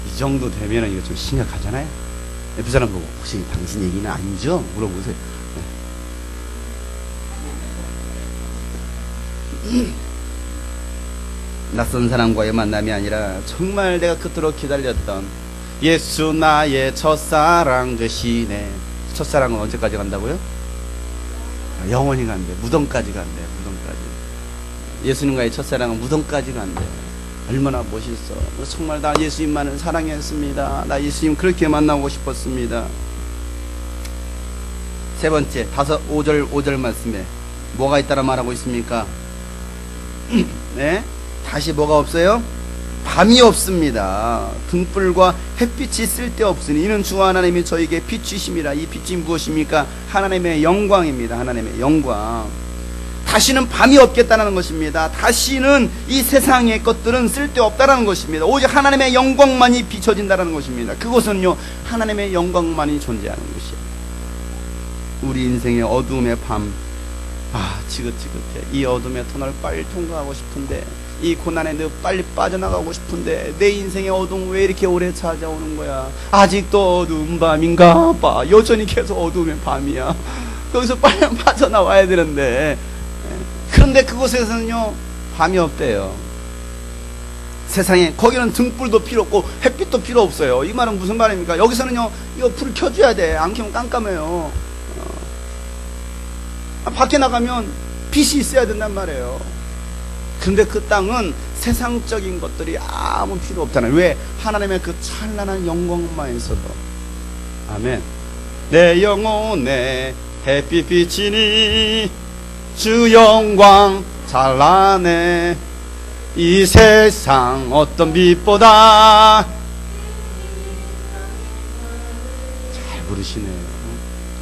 이 정도 되면은 이거 좀 심각하잖아요. 옆에 사람 보고 혹시 당신 얘기는 아니죠? 물어보세요. 낯선 사람과의 만남이 아니라 정말 내가 그토록 기다렸던 예수 나의 첫사랑 되시네. 첫사랑은 언제까지 간다고요? 영원히 간대. 무덤까지 간대. 무덤까지. 예수님과의 첫사랑은 무덤까지 간대. 얼마나 멋있어. 정말 나 예수님만을 사랑했습니다. 나 예수님 그렇게 만나고 싶었습니다. 세 번째, 5절 말씀에 뭐가 있다라 말하고 있습니까? 네? 다시 뭐가 없어요? 밤이 없습니다. 등불과 햇빛이 쓸데없으니 이는 주 하나님이 저에게 빛이심이라. 이 빛이 무엇입니까? 하나님의 영광입니다. 하나님의 영광. 다시는 밤이 없겠다는 것입니다. 다시는 이 세상의 것들은 쓸데없다는 것입니다. 오직 하나님의 영광만이 비춰진다는 것입니다. 그것은요, 하나님의 영광만이 존재하는 것이에요. 우리 인생의 어두움의 밤, 지긋지긋해. 이 어둠의 터널 빨리 통과하고 싶은데, 이 고난에 너 빨리 빠져나가고 싶은데 내 인생의 어둠 왜 이렇게 오래 찾아오는 거야? 아직도 어두운 밤인가 봐. 여전히 계속 어두움의 밤이야. 거기서 빨리 빠져나와야 되는데, 그런데 그곳에서는요 밤이 없대요. 세상에 거기는 등불도 필요 없고 햇빛도 필요 없어요. 이 말은 무슨 말입니까? 여기서는요 이거 불 켜줘야 돼. 안 켜면 깜깜해요. 밖에 나가면 빛이 있어야 된단 말이에요. 그런데 그 땅은 세상적인 것들이 아무 필요 없잖아요. 왜? 하나님의 그 찬란한 영광만 있어도. 아멘. 내 영혼에 햇빛 비치니 주 영광 찬란해. 이 세상 어떤 빛보다. 잘 부르시네요.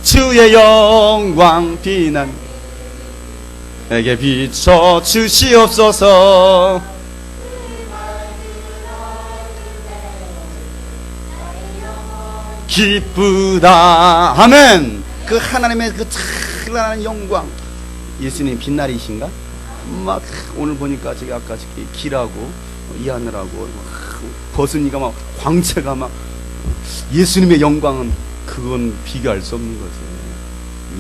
주의 영광 빛난 내게 비춰 주시옵소서. 기쁘다. 아멘. 그 하나님의 그 찬란한 영광. 예수님 빛날이신가? 막 오늘 보니까 제가 아까 길하고 이하늘하고 벗으니까 막 광채가 막. 예수님의 영광은 그건 비교할 수 없는 거죠.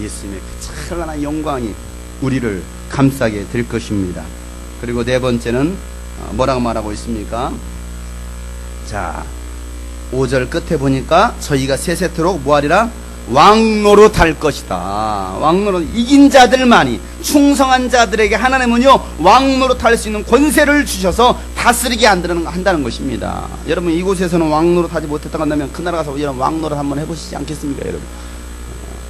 예수님의 그 찬란한 영광이 우리를 감싸게 될 것입니다. 그리고 네 번째는 뭐라고 말하고 있습니까? 자, 5절 끝에 보니까 저희가 세세토록 뭐하리라? 왕노릇 할 것이다. 왕노릇. 이긴 자들만이, 충성한 자들에게 하나님은요 왕노릇 할 수 있는 권세를 주셔서 다스리게 한다는 것입니다. 여러분, 이곳에서는 왕노릇 하지 못했다고 한다면 그 나라 가서 여러분 왕노릇 한번 해보시지 않겠습니까? 여러분,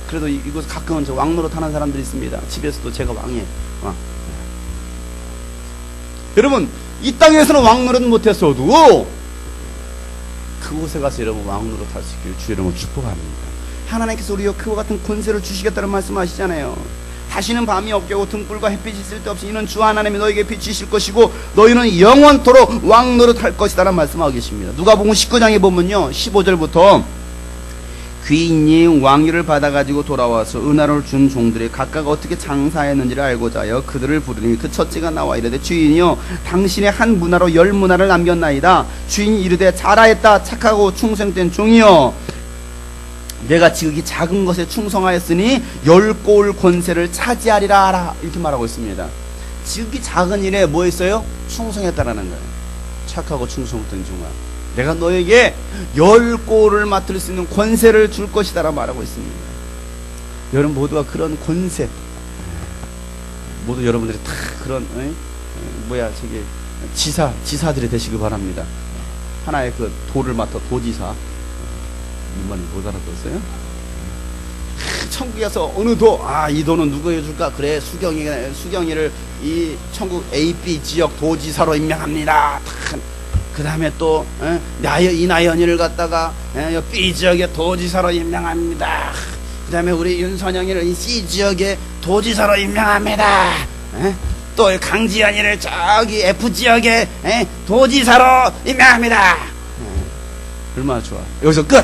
그래도 이곳 가끔은 저 왕노릇 하는 사람들이 있습니다. 집에서도 제가 왕이에요. 여러분, 이 땅에서는 왕노릇 못했어도 그곳에 가서 여러분 왕노릇 할 수 있기를 주 여러분 축복합니다. 하나님께서 우리가 그와 같은 권세를 주시겠다는 말씀하시잖아요. 다시는 밤이 없게 하고 등불과 햇빛이 쓸데없이 이는 주 하나님이 너에게 비치실 것이고 너희는 영원토록 왕노릇 할 것이다 라는 말씀하고 계십니다. 누가복음 19장에 보면요 15절부터 귀인이 왕위를 받아가지고 돌아와서 은하를 준 종들이 각각 어떻게 장사했는지를 알고자 하여 그들을 부르니 그 첫째가 나와 이르되 주인이여 당신의 한 문화로 10문화를 남겼나이다. 주인이 이르되 잘하였다 착하고 충성된 종이여 내가 지극히 작은 것에 충성하였으니 10골 권세를 차지하리라 하라. 이렇게 말하고 있습니다. 지극히 작은 일에 뭐 했어요? 충성했다라는 거예요. 착하고 충성된 종아 내가 너에게 10골을 맡을 수 있는 권세를 줄 것이다 라고 말하고 있습니다. 여러분 모두가 그런 권세, 모두 여러분들이 다 그런 지사들이 되시기 바랍니다. 하나의 그 도를 맡아 도지사. 이번에 못 알아들었어요? 천국에서 어느 도, 이 도는 누구에게 줄까? 그래, 수경이를 이 천국 A, B 지역 도지사로 임명합니다. 그 다음에 또 이나연이를 갖다가 B 지역의 도지사로 임명합니다. 그 다음에 우리 윤선영이를 이 C 지역의 도지사로 임명합니다. 또 강지연이를 저기 F 지역의 도지사로 임명합니다. 얼마나 좋아. 여기서 끝.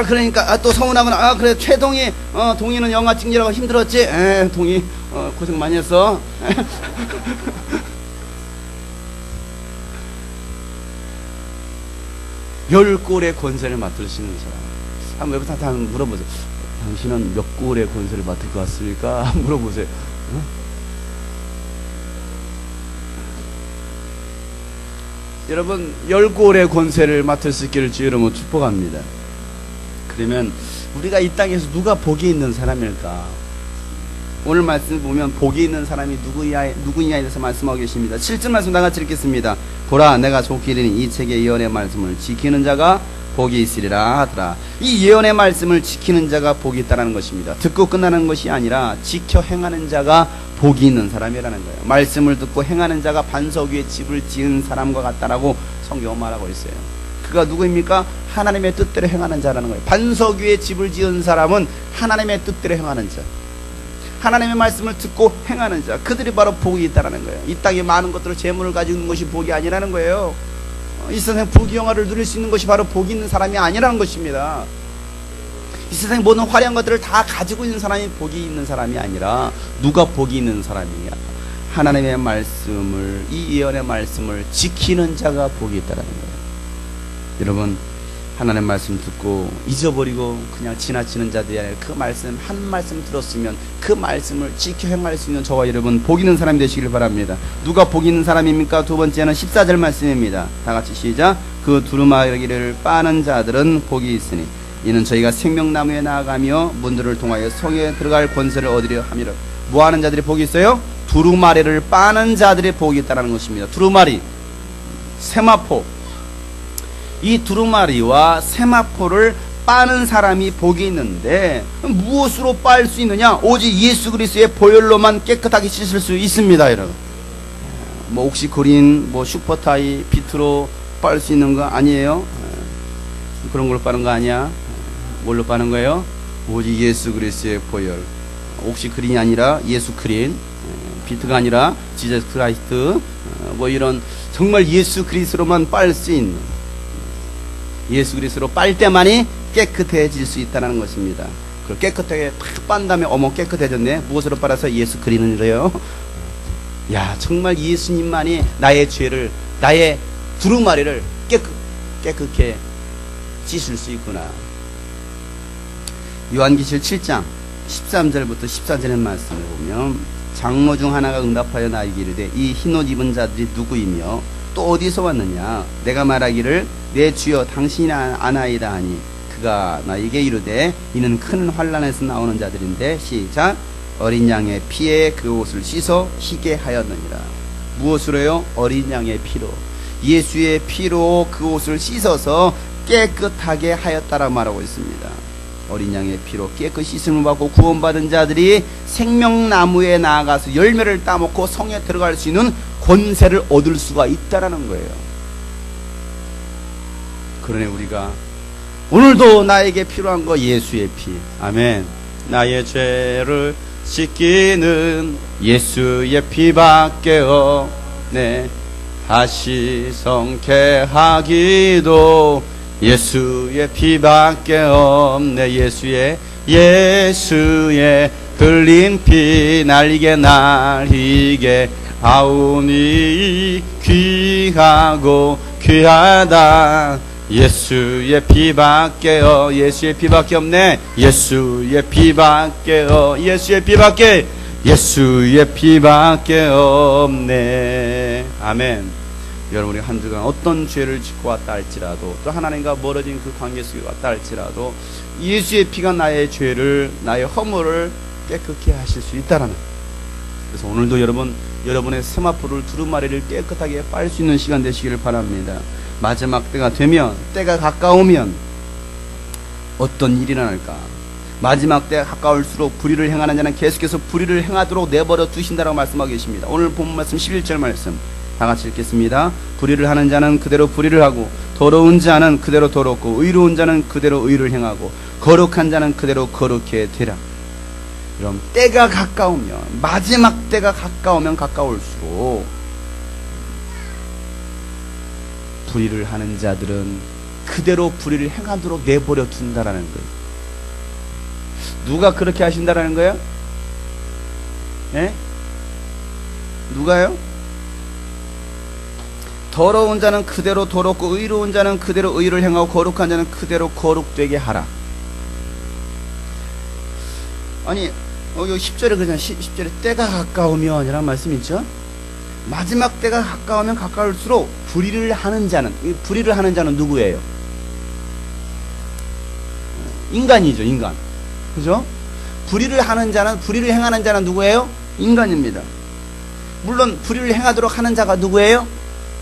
그러니까 또 서운하구나. 그래 최동희 동희는 영화 찍느라고 힘들었지. 동희 고생 많이 했어. 열 골의 권세를 맡을 수 있는 사람. 한번 여기서 한번 물어보세요. 당신은 몇 골의 권세를 맡을 것 같습니까? 한번 물어보세요. 여러분 10골의 권세를 맡을 수 있기를 주 여러분 축복합니다. 그러면 우리가 이 땅에서 누가 복이 있는 사람일까? 오늘 말씀 보면 복이 있는 사람이 누구냐에 대해서 말씀하고 계십니다. 7절 말씀 나같이 읽겠습니다. 보라 내가 좋게 이르니 이 책의 예언의 말씀을 지키는 자가 복이 있으리라 하더라. 이 예언의 말씀을 지키는 자가 복이 있다는 것입니다. 듣고 끝나는 것이 아니라 지켜 행하는 자가 복이 있는 사람이라는 거예요. 말씀을 듣고 행하는 자가 반석 위에 집을 지은 사람과 같다라고 성경은 말하고 있어요. 그가 누구입니까? 하나님의 뜻대로 행하는 자라는 거예요. 반석 위에 집을 지은 사람은 하나님의 뜻대로 행하는 자, 하나님의 말씀을 듣고 행하는 자, 그들이 바로 복이 있다는 거예요. 이 땅에 많은 것들을 재물을 가지고 있는 것이 복이 아니라는 거예요. 이 세상 부귀영화를 누릴 수 있는 것이 바로 복이 있는 사람이 아니라는 것입니다. 이 세상 모든 화려한 것들을 다 가지고 있는 사람이 복이 있는 사람이 아니라 누가 복이 있는 사람이냐? 하나님의 말씀을, 이 예언의 말씀을 지키는 자가 복이 있다는 거예요. 여러분 하나님의 말씀 듣고 잊어버리고 그냥 지나치는 자들이 아니라 그 말씀 한 말씀 들었으면 그 말씀을 지켜 행할 수 있는 저와 여러분 복 있는 사람이 되시길 바랍니다. 누가 복 있는 사람입니까? 두 번째는 14절 말씀입니다. 다같이 시작. 그 두루마기를 빠는 자들은 복이 있으니 이는 저희가 생명나무에 나아가며 문들을 통하여 성에 들어갈 권세를 얻으려 함이라. 뭐하는 자들이 복이 있어요? 두루마리를 빠는 자들의 복이 있다는 것입니다. 두루마리, 세마포. 이 두루마리와 세마포를 빠는 사람이 복이 있는데 무엇으로 빨 수 있느냐? 오직 예수 그리스도의 보혈로만 깨끗하게 씻을 수 있습니다, 여러분. 뭐 옥시코린, 뭐 슈퍼타이, 비트로 빨 수 있는 거 아니에요? 그런 걸로 빠는 거 아니야? 뭘로 빠는 거예요? 오직 예수 그리스도의 보혈. 옥시크린이 아니라 예수크린, 비트가 아니라 지저스 크라이스트, 뭐 이런 정말 예수 그리스도로만 빨 수 있는, 예수 그리스도로 빨 때만이 깨끗해질 수 있다는 것입니다. 그걸 깨끗하게 탁 빤 다음에 어머 깨끗해졌네. 무엇으로 빨아서? 예수 그리는이래요. 야, 정말 예수님만이 나의 죄를, 나의 두루마리를 깨끗하게 씻을 수 있구나. 요한계시록 7장 13절부터 14절의 말씀을 보면 장로 중 하나가 응답하여 나에게 이르되 이 흰옷 입은 자들이 누구이며 또 어디서 왔느냐? 내가 말하기를 내 주여 당신이 아나이다 하니 그가 나에게 이르되 이는 큰 환난에서 나오는 자들인데 시작. 어린 양의 피에 그 옷을 씻어 희게 하였느니라. 무엇으로요? 어린 양의 피로, 예수의 피로 그 옷을 씻어서 깨끗하게 하였다라 말하고 있습니다. 어린 양의 피로 깨끗이 씻음을 받고 구원받은 자들이 생명나무에 나아가서 열매를 따먹고 성에 들어갈 수 있는 권세를 얻을 수가 있다라는 거예요. 그러니 우리가 오늘도 나에게 필요한 거 예수의 피. 아멘. 나의 죄를 씻기는 예수의 피밖에 없네. 다시 성케 하기도 예수의 피밖에 없네. 예수의 흘린 피 날리게 하오니 귀하고 귀하다. 예수의 피밖에 없네. 예수의 피밖에 없네. 아멘. 여러분이 한 주간 어떤 죄를 짓고 왔다 할지라도, 또 하나님과 멀어진 그 관계 속에 왔다 할지라도 예수의 피가 나의 죄를, 나의 허물을 깨끗게 하실 수 있다라는. 그래서 오늘도 여러분의 세마포를, 두루마리를 깨끗하게 빨 수 있는 시간 되시기를 바랍니다. 마지막 때가 되면, 때가 가까우면 어떤 일이 일어날까? 마지막 때가 가까울수록 불의를 행하는 자는 계속해서 불의를 행하도록 내버려 두신다라고 말씀하고 계십니다. 오늘 본 말씀 11절 말씀 다 같이 읽겠습니다. 불의를 하는 자는 그대로 불의를 하고, 더러운 자는 그대로 더럽고, 의로운 자는 그대로 의를 행하고, 거룩한 자는 그대로 거룩해 되라. 그럼 때가 가까우면, 마지막 때가 가까우면 가까울수록 불의를 하는 자들은 그대로 불의를 행하도록 내버려 둔다라는 거예요. 누가 그렇게 하신다라는 거예요? 예? 누가요? 더러운 자는 그대로 더럽고, 의로운 자는 그대로 의를 행하고, 거룩한 자는 그대로 거룩되게 하라. 아니, 여기 10절에 그러잖아요. 10절에 때가 가까우면 이라는 말씀이 있죠. 마지막 때가 가까우면 가까울수록 불의를 하는 자는 누구예요? 인간이죠, 인간. 그죠? 불의를 행하는 자는 누구예요? 인간입니다. 물론 불의를 행하도록 하는 자가 누구예요?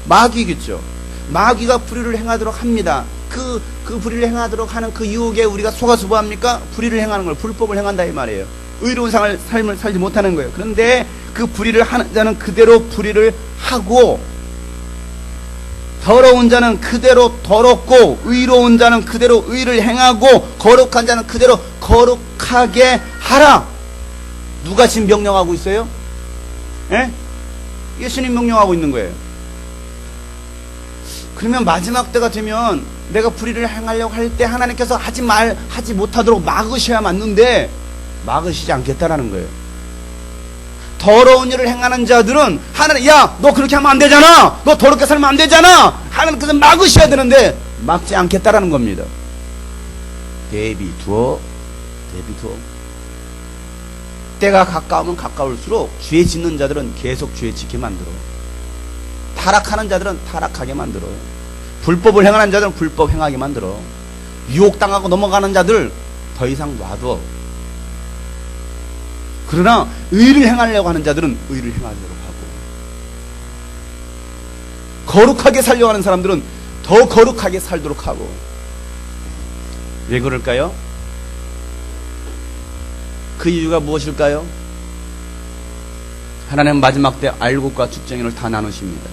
마귀겠죠. 마귀가 불의를 행하도록 합니다. 그 불의를 행하도록 하는 그 유혹에 우리가 속아서 뭐합니까? 불의를 행하는 걸, 불법을 행한다 이 말이에요. 의로운 삶을 살지 못하는 거예요. 그런데 그 불의를 하는 자는 그대로 불의를 하고, 더러운 자는 그대로 더럽고, 의로운 자는 그대로 의를 행하고, 거룩한 자는 그대로 거룩하게 하라. 누가 지금 명령하고 있어요? 예? 예수님 명령하고 있는 거예요. 그러면 마지막 때가 되면 내가 불의를 행하려고 할 때 하나님께서 하지 못하도록 막으셔야 맞는데 막으시지 않겠다라는 거예요. 더러운 일을 행하는 자들은 하나님, 야, 너 그렇게 하면 안 되잖아, 너 더럽게 살면 안 되잖아, 하나님께서 막으셔야 되는데 막지 않겠다라는 겁니다. 대비 두어. 때가 가까우면 가까울수록 죄 짓는 자들은 계속 죄 짓게 만들어. 타락하는 자들은 타락하게 만들어. 불법을 행하는 자들은 불법 행하게 만들어. 유혹당하고 넘어가는 자들 더 이상 놔둬. 그러나 의를 행하려고 하는 자들은 의를 행하도록 하고, 거룩하게 살려고 하는 사람들은 더 거룩하게 살도록 하고. 왜 그럴까요? 그 이유가 무엇일까요? 하나님은 마지막 때 알곡과 죽정이를 다 나누십니다.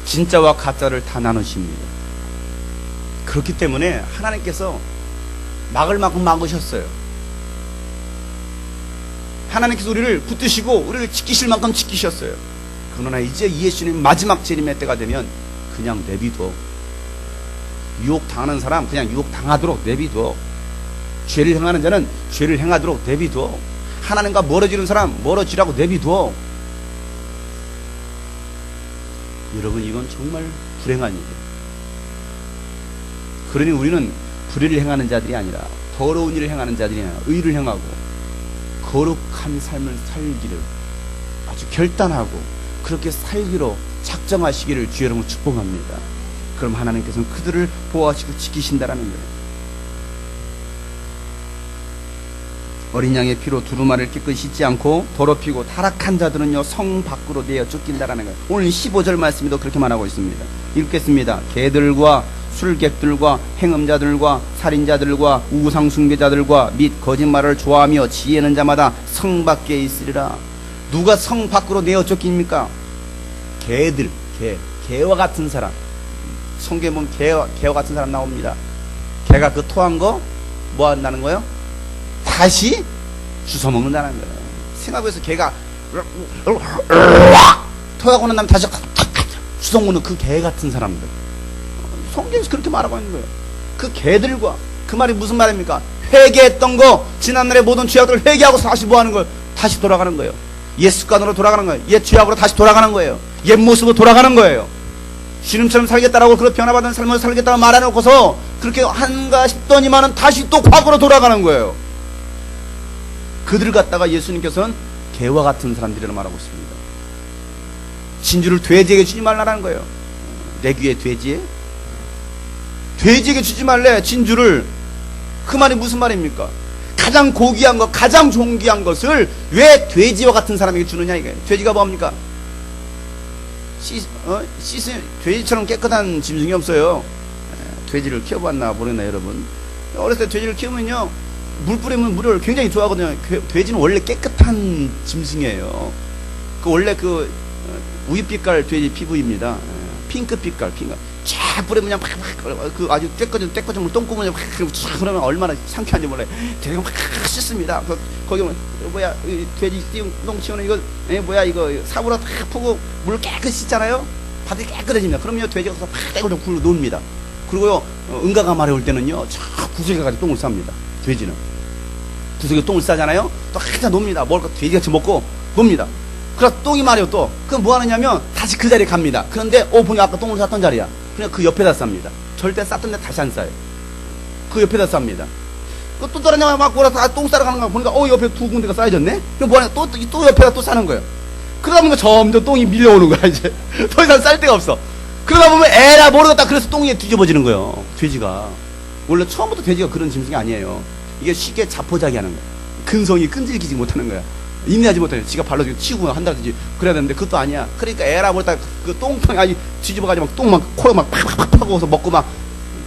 진짜와 가짜를 다 나누십니다. 그렇기 때문에 하나님께서 막을 만큼 막으셨어요. 하나님께서 우리를 붙드시고 우리를 지키실 만큼 지키셨어요. 그러나 이제 예수님 마지막 재림의 때가 되면 그냥 내비둬. 유혹 당하는 사람 그냥 유혹 당하도록 내비둬. 죄를 행하는 자는 죄를 행하도록 내비둬. 하나님과 멀어지는 사람 멀어지라고 내비둬. 여러분, 이건 정말 불행한 일이에요. 그러니 우리는 불의를 행하는 자들이 아니라 더러운 일을 행하는 자들이 아니라 의를 행하고 거룩한 삶을 살기를 아주 결단하고 그렇게 살기로 작정하시기를 주의 이름으로 축복합니다. 그럼 하나님께서는 그들을 보호하시고 지키신다라는 거예요. 어린 양의 피로 두루마리를 깨끗이 씻지 않고 더럽히고 타락한 자들은요 성 밖으로 내어 쫓긴다라는 거예요. 오늘 15절 말씀에도 그렇게 말하고 있습니다. 읽겠습니다. 개들과 술객들과 행음자들과 살인자들과 우상숭배자들과 및 거짓말을 좋아하며 지혜는 자마다 성 밖에 있으리라. 누가 성 밖으로 내어 쫓깁니까? 개들, 개와 같은 사람. 성경에 보면 개와 같은 사람 나옵니다. 개가 그 토한 거 뭐 한다는 거예요? 다시 주워 먹는다는 거예요. 생각해서 개가 토하고 난 다음에 다시 주워 먹는 그 개 같은 사람들. 성경에서 그렇게 말하고 있는 거예요. 그 개들과, 그 말이 무슨 말입니까? 회개했던 거, 지난날의 모든 죄악들을 회개하고서 다시 뭐 하는 거예요? 다시 돌아가는 거예요. 옛 습관으로 돌아가는 거예요. 옛 죄악으로 다시 돌아가는 거예요. 옛 모습으로 돌아가는 거예요. 주님처럼 살겠다라고 그런 변화받은 삶을 살겠다고 말해놓고서 그렇게 한가 싶더니만은 다시 또 과거로 돌아가는 거예요. 그들 갖다가 예수님께서는 개와 같은 사람들이라고 말하고 있습니다. 진주를 돼지에게 주지 말라는 거예요. 내 귀에 돼지에? 돼지에게 주지 말래, 진주를. 그 말이 무슨 말입니까? 가장 고귀한 것, 가장 존귀한 것을 왜 돼지와 같은 사람에게 주느냐 이거예요. 돼지가 뭡니까? 돼지처럼 깨끗한 짐승이 없어요. 돼지를 키워봤나 모르겠나 여러분. 어렸을 때 돼지를 키우면요 물 뿌리면 물을 굉장히 좋아하거든요. 돼지는 원래 깨끗한 짐승이에요. 그 원래 그 우유빛깔 돼지 피부입니다. 핑크빛깔, 쫙 뿌리면 그냥 그 아주 떼꺼진 물 똥구멍에 쫙 그러면 얼마나 상쾌한지 몰라요. 돼지가 막 씻습니다. 거기 뭐야 돼지 똥 치우는 이거 이거 사부로 탁 푸고 물 깨끗이 씻잖아요. 바닥이 깨끗해집니다. 그러면 돼지가 가서 팍 떼고 좀 굴러 놓습니다. 그리고요 응가가 마려울 때는요 저 구석에 가서 똥을 쌉니다. 돼지는 구석에 똥을 싸잖아요. 또 한참 놉니다. 먹을 거 돼지같이 먹고 놉니다. 그래서 똥이 마려 또 그럼 뭐 하느냐면 다시 그 자리에 갑니다. 그런데 보니 아까 똥을 쌌던 자리야. 그냥 그 옆에다 쌉니다. 절대 쌌던 데 다시 안 싸요. 그 옆에다 쌉니다. 또 따라냐면 막 몰아서 똥 싸러 가는 거 보니까 옆에 두 군데가 쌓여졌네. 그럼 뭐 하냐 또 옆에다 또 싸는 거예요. 그러다 보니까 점점 똥이 밀려오는 거야. 이제 더 이상 쌀 데가 없어. 그러다 보면 에라 모르겠다. 그래서 똥이 뒤집어지는 거예요. 돼지가 원래 처음부터 돼지가 그런 짐승이 아니에요. 이게 쉽게 자포자기 하는 거야. 근성이 끈질기지 못하는 거야. 인내하지 못해요. 지가 발로 치고 한다든지 그래야 되는데 그것도 아니야. 그러니까 에라 모르겠다. 그 똥탕 아니 뒤집어가지고 막 똥 막 코에 막 팍팍팍 파고서 먹고 막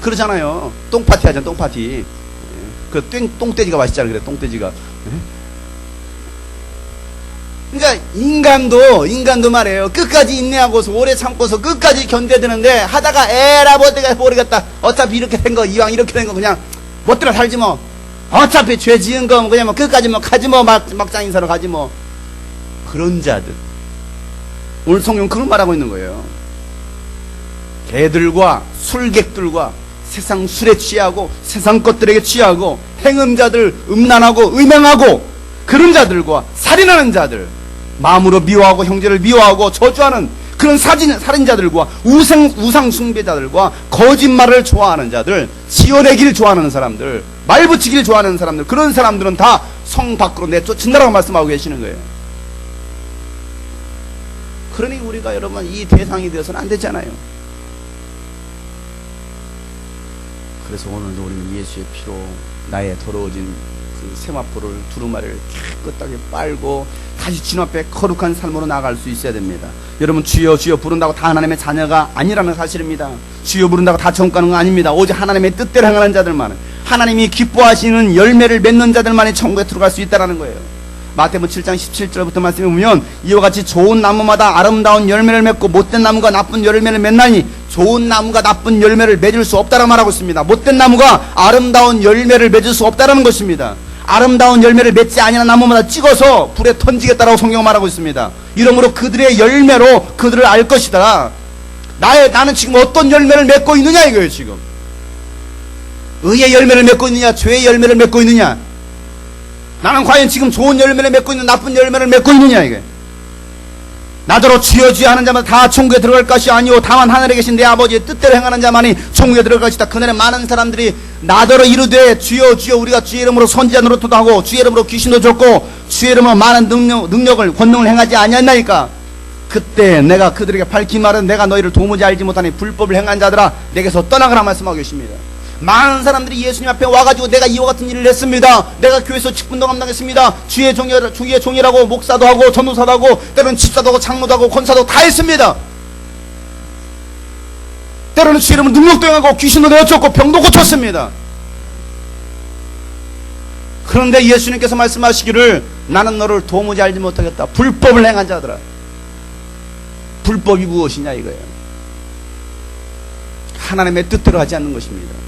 그러잖아요. 똥파티 하잖아. 똥파티. 그 똥돼지가 맛있잖아. 그래 똥돼지가. 그러니까 인간도 말이에요. 끝까지 인내하고서 오래 참고서 끝까지 견뎌야 되는데 하다가 에라 모르겠다. 어차피 이렇게 된 거 이왕 이렇게 된 거 그냥 멋대로 살지 뭐. 어차피 죄 지은 거 그냥 뭐 끝까지 뭐 가지 뭐 막장 인사로 가지 뭐. 그런 자들. 오늘 성경 그런 말하고 있는 거예요. 개들과 술객들과 세상 술에 취하고 세상 것들에게 취하고 행음자들, 음란하고 음행하고 그런 자들과 살인하는 자들, 마음으로 미워하고 형제를 미워하고 저주하는 그런 살인자들과 우상 숭배자들과 거짓말을 좋아하는 자들, 지어내기를 좋아하는 사람들, 말붙이기를 좋아하는 사람들, 그런 사람들은 다 성 밖으로 내쫓는다라고 말씀하고 계시는 거예요. 그러니 우리가 여러분 이 대상이 되어서는 안 되잖아요. 그래서 오늘도 우리는 예수의 피로 나의 더러워진 세마포를 두루마리를 깨끗하게 빨고 다시 주님 앞에 거룩한 삶으로 나아갈 수 있어야 됩니다. 여러분, 주여 주여 부른다고 다 하나님의 자녀가 아니라는 사실입니다. 주여 부른다고 다 천국 가는 거 아닙니다. 오직 하나님의 뜻대로 행하는 자들만, 하나님이 기뻐하시는 열매를 맺는 자들만이 천국에 들어갈 수 있다는 거예요. 마태복음 7장 17절부터 말씀해 보면 이와 같이 좋은 나무마다 아름다운 열매를 맺고 못된 나무가 나쁜 열매를 맺나니 좋은 나무가 나쁜 열매를 맺을 수 없다라고 말하고 있습니다. 못된 나무가 아름다운 열매를 맺을 수 없다라는 것입니다. 아름다운 열매를 맺지 아니하는 나무마다 찍어서 불에 던지겠다라고 성경은 말하고 있습니다. 이러므로 그들의 열매로 그들을 알 것이다. 나는 지금 어떤 열매를 맺고 있느냐 이거예요. 지금 의의 열매를 맺고 있느냐, 죄의 열매를 맺고 있느냐, 나는 과연 지금 좋은 열매를 맺고 있는 나쁜 열매를 맺고 있느냐 이게. 나더러 주여 주여 하는 자마다 다 천국에 들어갈 것이 아니오 다만 하늘에 계신 내 아버지의 뜻대로 행하는 자만이 천국에 들어갈 것이다. 그날에 많은 사람들이 나더러 이르되 주여 주여 우리가 주의 이름으로 선지자 노릇도 하고 주의 이름으로 귀신도 줬고 주의 이름으로 많은 능력을 권능을 행하지 아니했나이까. 그때 내가 그들에게 밝히 말은 내가 너희를 도무지 알지 못하니 불법을 행한 자들아 내게서 떠나가라 말씀하고 계십니다. 많은 사람들이 예수님 앞에 와가지고 내가 이와 같은 일을 했습니다. 내가 교회에서 직분도 감당했습니다. 주의 종이라고 목사도 하고 전도사도 하고 때로는 집사도 하고 장로도 하고 권사도 다 했습니다. 때로는 주의 이름으로 능력도 행하고 귀신도 내어쫓고 병도 고쳤습니다. 그런데 예수님께서 말씀하시기를 나는 너를 도무지 알지 못하겠다. 불법을 행한 자들아. 불법이 무엇이냐 이거예요. 하나님의 뜻대로 하지 않는 것입니다.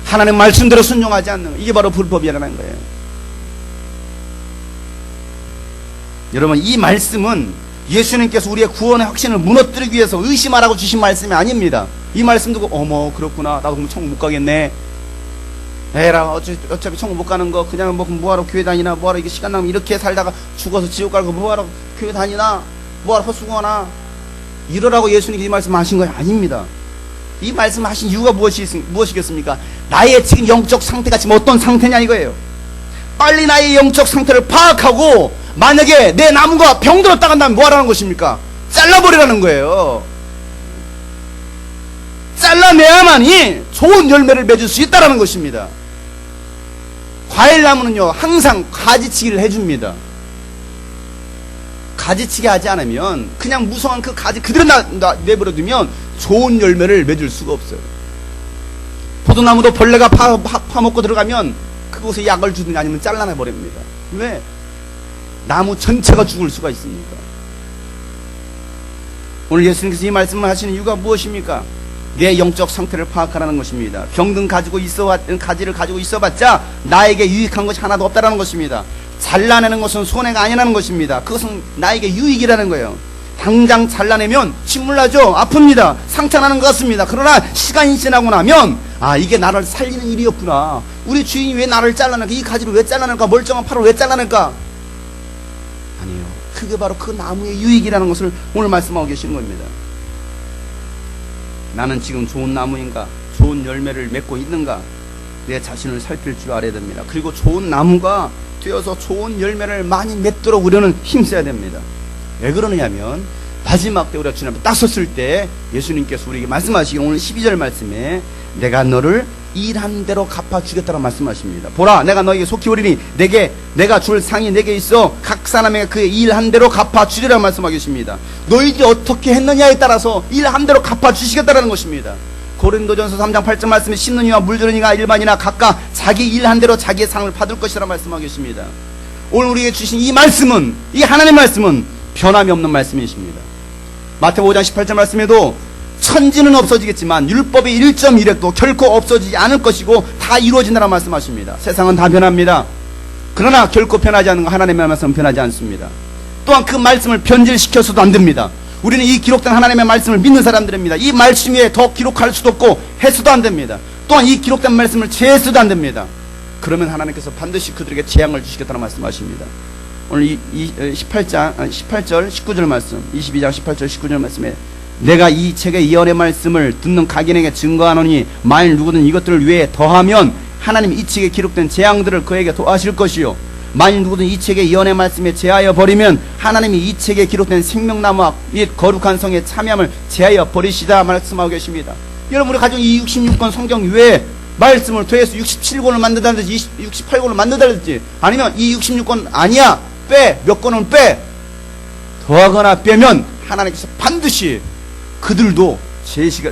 하나님 말씀대로 순종하지 않는 것, 이게 바로 불법이라는 거예요. 여러분, 이 말씀은 예수님께서 우리의 구원의 확신을 무너뜨리기 위해서 의심하라고 주신 말씀이 아닙니다. 이 말씀 듣고 어머 그렇구나, 나도 그럼 천국 못 가겠네, 에라 어차피 천국 못 가는 거 그냥 뭐하러 교회 다니나, 뭐하러 이게 시간 낭비, 이렇게 살다가 죽어서 지옥 가고 뭐하러 교회 다니나, 뭐하러 헛수고하나, 이러라고 예수님이 이 말씀 하신 거 아닙니다. 이 말씀 하신 이유가 무엇이겠습니까? 나의 지금 영적 상태가 지금 어떤 상태냐 이거예요. 빨리 나의 영적 상태를 파악하고 만약에 내 나무가 병들었다 간다면 뭐 하라는 것입니까? 잘라버리라는 거예요. 잘라내야만이 좋은 열매를 맺을 수 있다는 것입니다. 과일나무는요 항상 가지치기를 해줍니다. 가지치기 하지 않으면 그냥 무성한 그 가지 그대로 내버려두면 좋은 열매를 맺을 수가 없어요. 포도나무도 벌레가 파먹고 들어가면 그곳에 약을 주든지 아니면 잘라내버립니다. 왜? 나무 전체가 죽을 수가 있습니까? 오늘 예수님께서 이 말씀을 하시는 이유가 무엇입니까? 내 영적 상태를 파악하라는 것입니다. 가지를 가지고 있어봤자 나에게 유익한 것이 하나도 없다라는 것입니다. 잘라내는 것은 손해가 아니라는 것입니다. 그것은 나에게 유익이라는 거예요. 당장 잘라내면 침물나죠. 아픕니다. 상처나는 것 같습니다. 그러나 시간이 지나고 나면 이게 나를 살리는 일이었구나. 우리 주인이 왜 나를 잘라낼까? 이 가지를 왜 잘라낼까? 멀쩡한 팔을 왜 잘라낼까? 아니에요. 그게 바로 그 나무의 유익이라는 것을 오늘 말씀하고 계시는 겁니다. 나는 지금 좋은 나무인가? 좋은 열매를 맺고 있는가? 내 자신을 살필 줄 알아야 됩니다. 그리고 좋은 나무가 되어서 좋은 열매를 많이 맺도록 우리는 힘써야 됩니다. 왜 그러느냐면 마지막 때 우리가 주님 앞에 딱 섰을 때 예수님께서 우리에게 말씀하시기 오늘 12절 말씀에 내가 너를 일한 대로 갚아주겠다고 말씀하십니다. 보라 내가 너에게 속히 오리니 내가 줄 상이 내게 있어 각 사람에게 그의 일한 대로 갚아주리라고 말씀하고 계십니다. 너희들이 어떻게 했느냐에 따라서 일한 대로 갚아주시겠다는 것입니다. 고린도전서 3장 8절 말씀에 심는 이와 물 주는 이가 일반이나 각각 자기 일한 대로 자기의 상을 받을 것이라고 말씀하고 계십니다. 오늘 우리에게 주신 이 말씀은, 이 하나님의 말씀은 변함이 없는 말씀이십니다. 마태복음 5장 18절 말씀에도 천지는 없어지겠지만 율법의 1.1획도 결코 없어지지 않을 것이고 다 이루어진다라고 말씀하십니다. 세상은 다 변합니다. 그러나 결코 변하지 않는 하나님의 말씀은 변하지 않습니다. 또한 그 말씀을 변질시켜서도 안 됩니다. 우리는 이 기록된 하나님의 말씀을 믿는 사람들입니다. 이 말씀 위에 더 기록할 수도 없고 해서도 안 됩니다. 또한 이 기록된 말씀을 제해서도 안 됩니다. 그러면 하나님께서 반드시 그들에게 재앙을 주시겠다는 말씀하십니다. 오늘 이 18절 19절 말씀, 22장 18절 19절 말씀에 내가 이 책의 예언의 말씀을 듣는 각인에게 증거하노니 만일 누구든 이것들을 위해 더하면 하나님 이 책에 기록된 재앙들을 그에게 더하실 것이요 만일 누구든 이 책의 예언의 말씀에 제하여 버리면 하나님이 이 책에 기록된 생명나무와 및 거룩한 성의 참여함을 제하여 버리시다 말씀하고 계십니다. 여러분 우리 가진 이 66권 성경 외에 말씀을 더해서 67권을 만들다든지 68권을 만들다든지 아니면 이 66권 아니야 빼 몇 권은 빼 더하거나 빼면 하나님께서 반드시 그들도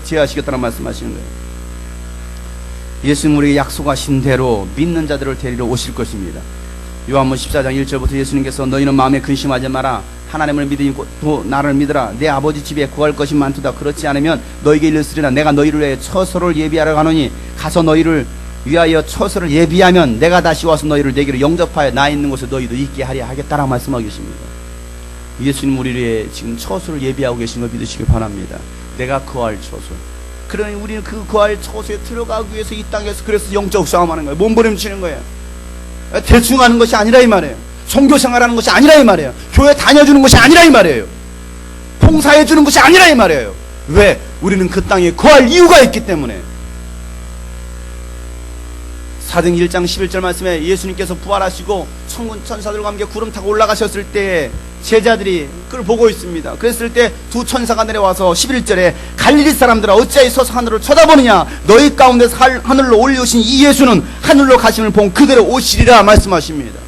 제하시겠다는 말씀하시는 거예요. 예수님 우리에게 약속하신 대로 믿는 자들을 데리러 오실 것입니다. 요한복음 14장 1절부터 예수님께서 너희는 마음에 근심하지 마라. 하나님을 믿으니 또 나를 믿으라. 내 아버지 집에 구할 것이 많도다. 그렇지 않으면 너희에게 이르시리라. 내가 너희를 위하여 처소를 예비하러 가노니 가서 너희를 위하여 처소를 예비하면 내가 다시 와서 너희를 내게로 영접하여 나 있는 곳에 너희도 있게 하려 하겠다라고 말씀하고 계십니다. 예수님 우리를 위해 지금 처소를 예비하고 계신 걸 믿으시길 바랍니다. 내가 거할 처소. 그러니 우리는 그 거할 처소에 들어가기 위해서 이 땅에서 그래서 영적 싸움하는 거예요. 몸부림치는 거예요. 대충 하는 것이 아니라 이 말이에요. 선교생활하는 것이 아니라 이 말이에요. 교회 다녀주는 것이 아니라 이 말이에요. 봉사해주는 것이 아니라 이 말이에요. 왜? 우리는 그 땅에 거할 이유가 있기 때문에. 사도행 1장 11절 말씀에 예수님께서 부활하시고 천군 천사들과 함께 구름 타고 올라가셨을 때 제자들이 그걸 보고 있습니다. 그랬을 때 두 천사가 내려와서 11절에 갈릴리 사람들아 어찌하여 서서 하늘을 쳐다보느냐 너희 가운데서 하늘로 올려오신 이 예수는 하늘로 가심을 본 그대로 오시리라 말씀하십니다.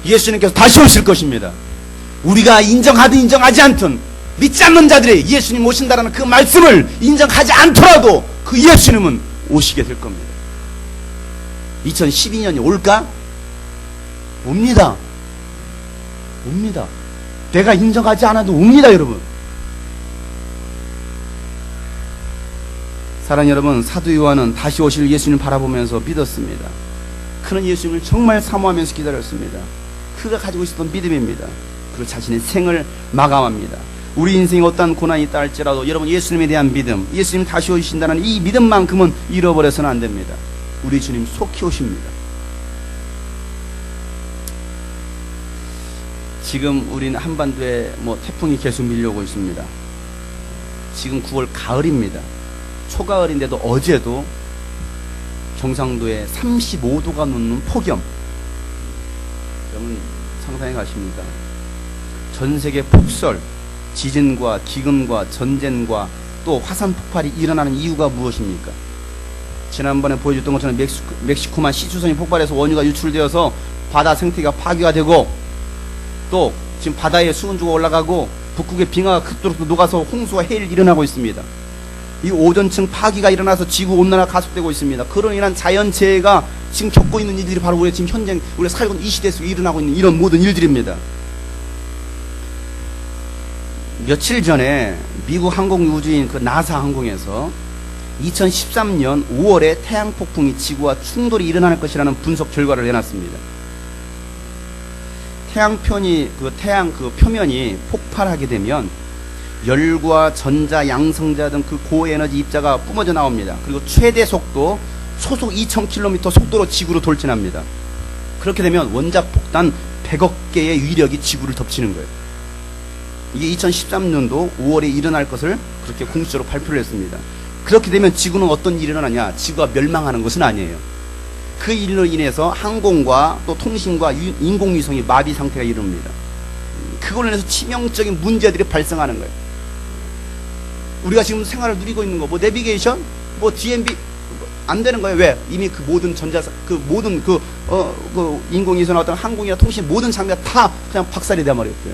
예수님께서 다시 오실 것입니다. 우리가 인정하든 인정하지 않든 믿지 않는 자들이 예수님 오신다라는 그 말씀을 인정하지 않더라도 그 예수님은 오시게 될 겁니다. 2012년이 올까? 옵니다. 옵니다. 내가 인정하지 않아도 옵니다, 여러분. 사랑하는 여러분, 사도 요한은 다시 오실 예수님 바라보면서 믿었습니다. 그는 예수님을 정말 사모하면서 기다렸습니다. 그가 가지고 있었던 믿음입니다. 그리고 자신의 생을 마감합니다. 우리 인생에 어떠한 고난이 있다 할지라도 여러분 예수님에 대한 믿음, 예수님 다시 오신다는 이 믿음만큼은 잃어버려서는 안 됩니다. 우리 주님 속히 오십니다. 지금 우리는 한반도에 태풍이 계속 밀려오고 있습니다. 지금 9월 가을입니다. 초가을인데도 어제도 경상도에 35도가 넘는 폭염. 여러분 상상해 가십니까? 전 세계 폭설, 지진과 기근과 전쟁과 또 화산 폭발이 일어나는 이유가 무엇입니까? 지난번에 보여줬던 것처럼 멕시코만 시추선이 폭발해서 원유가 유출되어서 바다 생태계가 파괴가 되고 또 지금 바다에 수온주가 올라가고 북극의 빙하가 급속도로 녹아서 홍수와 해일이 일어나고 있습니다. 이 오존층 파기가 일어나서 지구 온난화가 가속되고 있습니다. 그로 인한 자연재해가 지금 겪고 있는 일들이 바로 우리 지금 현재 우리가 살고 있는 이 시대 속에 일어나고 있는 이런 모든 일들입니다. 며칠 전에 미국 항공우주인 그 나사 항공에서 2013년 5월에 태양 폭풍이 지구와 충돌이 일어날 것이라는 분석 결과를 내놨습니다. 태양 표면이 폭발하게 되면 열과 전자, 양성자 등 그 고에너지 입자가 뿜어져 나옵니다. 그리고 최대 속도 초속 2000km 속도로 지구로 돌진합니다. 그렇게 되면 원자 폭탄 100억 개의 위력이 지구를 덮치는 거예요. 이게 2013년도 5월에 일어날 것을 그렇게 공식적으로 발표를 했습니다. 그렇게 되면 지구는 어떤 일이 일어나냐? 지구가 멸망하는 것은 아니에요. 그 일로 인해서 항공과 또 통신과 인공위성이 마비 상태가 이릅니다. 그걸로 인해서 치명적인 문제들이 발생하는 거예요. 우리가 지금 생활을 누리고 있는 거, 내비게이션, DMB 안 되는 거예요. 왜? 이미 그 모든 모든 인공위성이나 어떤 항공이나 통신 모든 장비가 다 그냥 박살이 되어버렸고요.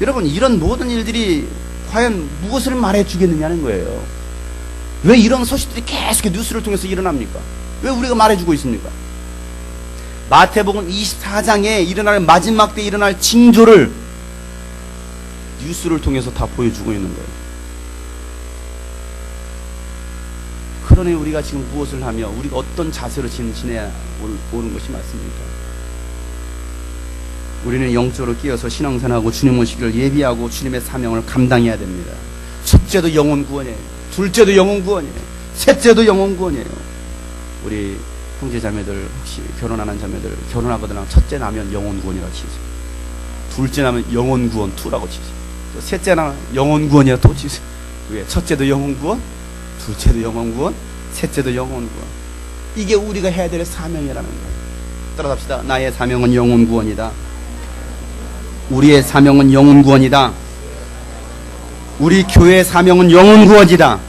여러분 이런 모든 일들이 과연 무엇을 말해주겠느냐는 거예요. 왜 이런 소식들이 계속 뉴스를 통해서 일어납니까? 왜 우리가 말해주고 있습니까? 마태복음 24장에 일어날 마지막 때 일어날 징조를 뉴스를 통해서 다 보여주고 있는 거예요. 그러니 우리가 지금 무엇을 하며 우리가 어떤 자세로 지내야 옳은 것이 맞습니까? 우리는 영적으로 끼어서 신앙생활하고 주님 오시기를 예비하고 주님의 사명을 감당해야 됩니다. 첫째도 영혼 구원이에요. 둘째도 영혼 구원이에요. 셋째도 영혼 구원이에요. 우리 형제 자매들 혹시 결혼하는 자매들 결혼하거나 첫째 나면 영혼 구원이라고 치세요. 둘째 나면 영혼 구원 2라고 치세요. 또 셋째 나면 영혼 구원이라고 또 치세요. 왜? 첫째도 영혼 구원, 둘째도 영혼 구원, 셋째도 영혼 구원. 이게 우리가 해야 될 사명이라는 거예요. 따라합시다. 나의 사명은 영혼 구원이다. 우리의 사명은 영혼 구원이다. 우리 교회의 사명은 영혼 구원이다.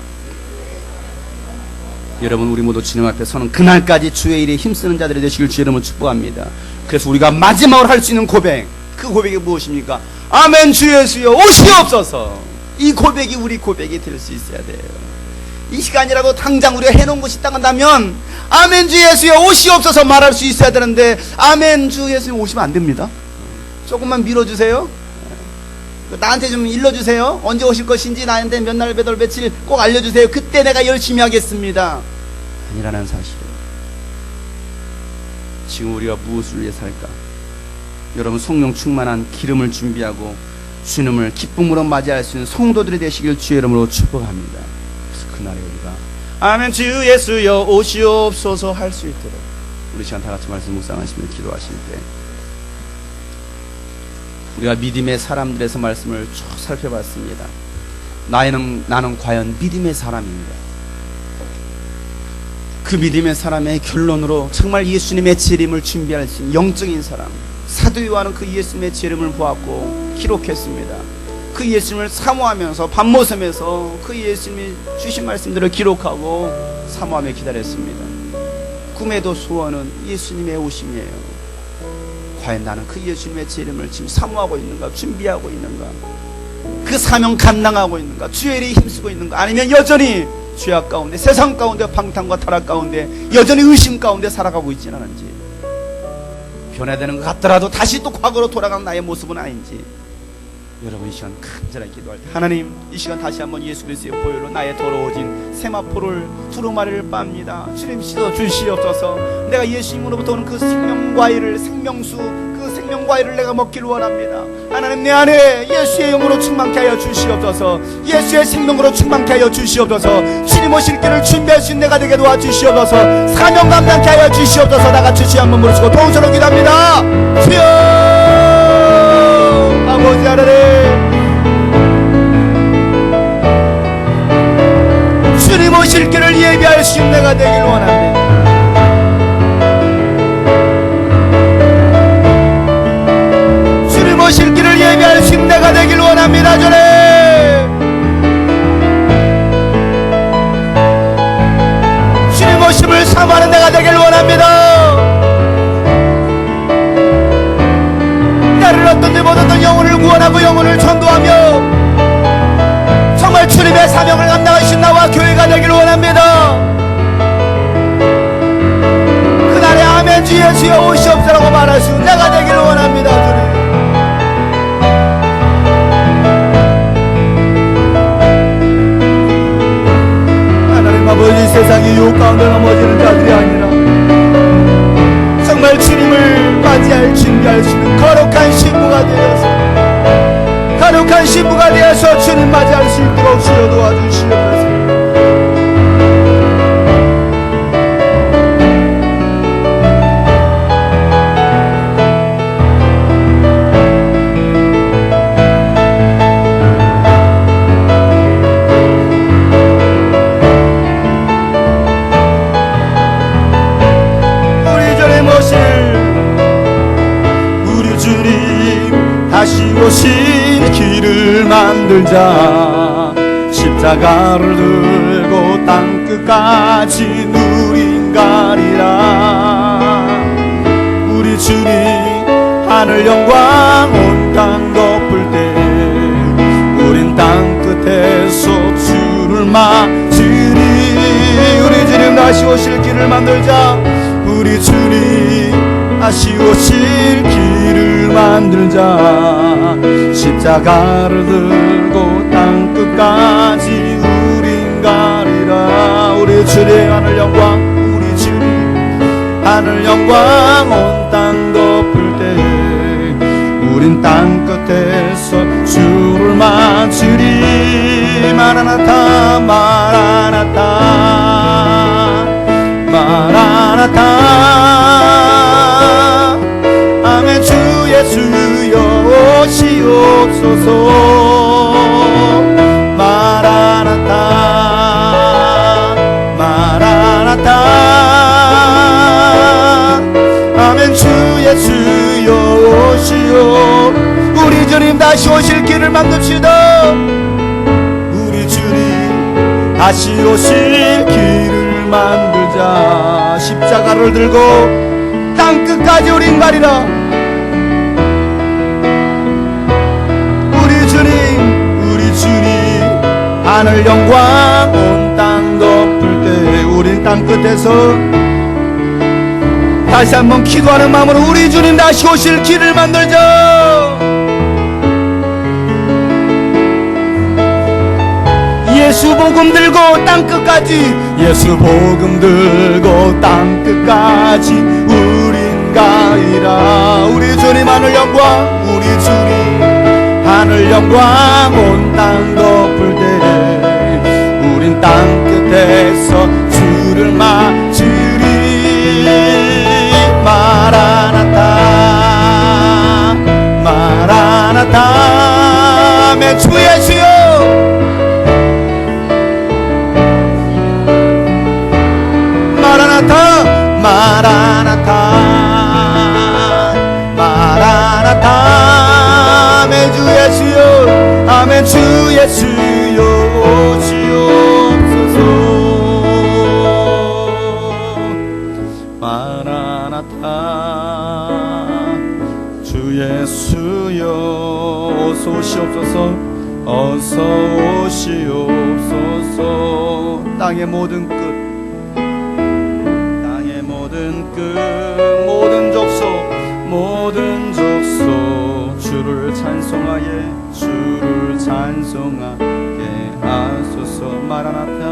여러분, 우리 모두 주님 앞에 서는 그날까지 주의 일에 힘쓰는 자들이 되시길 주의 이름으로 축복합니다. 그래서 우리가 마지막으로 할 수 있는 고백, 그 고백이 무엇입니까? 아멘 주 예수여 오시옵소서. 이 고백이 우리 고백이 될 수 있어야 돼요. 이 시간이라도 당장 우리가 해놓은 것이 있다고 한다면 아멘 주 예수여 오시옵소서 말할 수 있어야 되는데 아멘 주 예수여 오시면 안 됩니다. 조금만 밀어주세요. 나한테 좀 일러주세요. 언제 오실 것인지 나한테 몇 날, 몇 월, 며칠 꼭 알려주세요. 그때 내가 열심히 하겠습니다. 아니라는 사실이에요. 지금 우리가 무엇을 위해 살까? 여러분, 성령 충만한 기름을 준비하고 주님을 기쁨으로 맞이할 수 있는 성도들이 되시길 주의 이름으로 축복합니다. 그래서 그날에 우리가 아멘 주 예수여 오시옵소서 할 수 있도록 우리 시간 다 같이 말씀 묵상하시며 기도하실 때 우리가 믿음의 사람들에서 말씀을 쭉 살펴봤습니다. 나는 과연 믿음의 사람인가? 그 믿음의 사람의 결론으로 정말 예수님의 재림을 준비할 수 있는 영적인 사람, 사도 요한은 그 예수님의 재림을 보았고 기록했습니다. 그 예수님을 사모하면서 밤모섬에서 그 예수님이 주신 말씀들을 기록하고 사모하며 기다렸습니다. 꿈에도 소원은 예수님의 오심이에요. 과연 나는 그 예수님의 재림을 지금 사모하고 있는가, 준비하고 있는가, 그 사명 감당하고 있는가, 주의 일에 힘쓰고 있는가, 아니면 여전히 죄악 가운데, 세상 가운데, 방탕과 타락 가운데, 여전히 의심 가운데 살아가고 있지는 않은지, 변화되는 것 같더라도 다시 또 과거로 돌아가는 나의 모습은 아닌지, 여러분 이 시간 간절하게 기도할 때 하나님, 이 시간 다시 한번 예수 그리스도의 보혈로 나의 더러워진 세마포를 두루마리를 빱니다. 주님 씻어 주시옵소서. 내가 예수님으로부터 오는 그 생명과일을, 생명수, 그 생명과일을 내가 먹길 원합니다. 하나님, 내 안에 예수의 영으로 충만케 하여 주시옵소서. 예수의 생명으로 충만케 하여 주시옵소서. 주님 오실 길을 준비할 수 있는 내가 되게 도와주시옵소서. 사명 감당케 하여 주시옵소서. 나같이 주여 한번 부르시고 동서로 기도합니다. 주여 아버지 하나님, 주님 오실 길을 예비할 수 있는 내가 되길 원합니다. 주님 오실 길을 예비할 수 있는 내가 되길 원합니다. 주님, 주님 오심을 사모하는 내가 되길 원합니다. 나를 어떤지 못했던 영혼을 구원하고 영혼을 전도하며 정말 주님의 사명을 감당하신 나와 교회가 되길 원합니다. 그날에 아멘 주 예수여 오시옵소서라고 말할 수 내가 되길 원합니다. 주님, 하나님 아버지, 세상의 유혹 가운데 넘어지는 자들이 아니라 정말 주님을 맞이할 준비할 수 있는 거룩한 신부가 되어서 주님 맞이할 수 있도록 주여 도와주시옵소서. 다시 오실 길을 만들자. 십자가를 들고 땅끝까지 누린 가리라. 우리 주님 하늘 영광 온 땅 덮을 때 우린 땅끝에서 주를 맞으리. 우리 주님 다시 오실 길을 만들자. 우리 주님 다시 오실 길을 만들자. 십자가를 들고 땅끝까지 우린 가리라. 우리 주님 하늘 영광, 우리 주님 하늘 영광 온 땅 덮을 때 우린 땅끝에서 주를 맞으리. 마라나타 마라나타 마라나타. 아멘 주 예수여 오시옵소서. 마라나타 마라나타. 아멘 주 예수여 오시오. 우리 주님 다시 오실 길을 만듭시다. 우리 주님 다시 오실 길을 만듭시다. 가로를 들고 땅 끝까지 우린 가리라. 우리 주님 하늘 영광 온 땅 덮을 때 우린 땅 끝에서 다시 한번 기도하는 마음으로 우리 주님 다시 오실 길을 만들자. 예수 복음 들고 땅 끝까지, 예수 복음 들고 땅 끝까지 우린 가리라. 우리 주님 하늘 영광, 우리 주님 하늘 영광 온 땅 덮을 때 우린 땅 끝에서 주를 맞으리. 마라나타 마라나타 내 주 예수여. 마라나타 마라나타 마라나타 내 주 예수여. 아멘. 주 예수여 오시옵소서. 마라나타 주 예수여 어서 오시옵소서. 어서 오시옵소서. 땅의 모든 끝, 땅의 모든 끝, 모든 족속 주를 찬송하게 하소서. 마라나타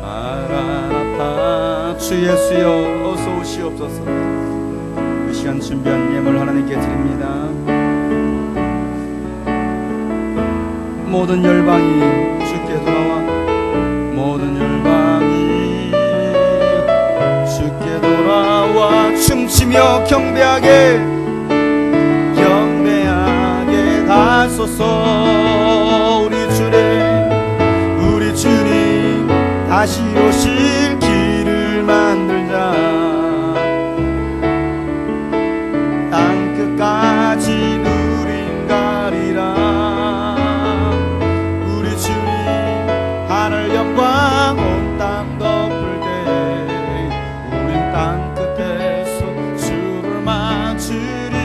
마라나타 주 예수여 어서 오시옵소서. 그 시간 준비한 예물 하나님께 드립니다. 모든 열방이 주께 돌아와, 모든 열방이 주께 돌아와 춤추며 경배하게 하소서. 우리 주님 다시 오실 길을 만들자. 땅 끝까지 누린 가리라. 우리 주님 하늘 영광 온 땅 덮을 때 우린 땅 끝에서 주를 맞으리.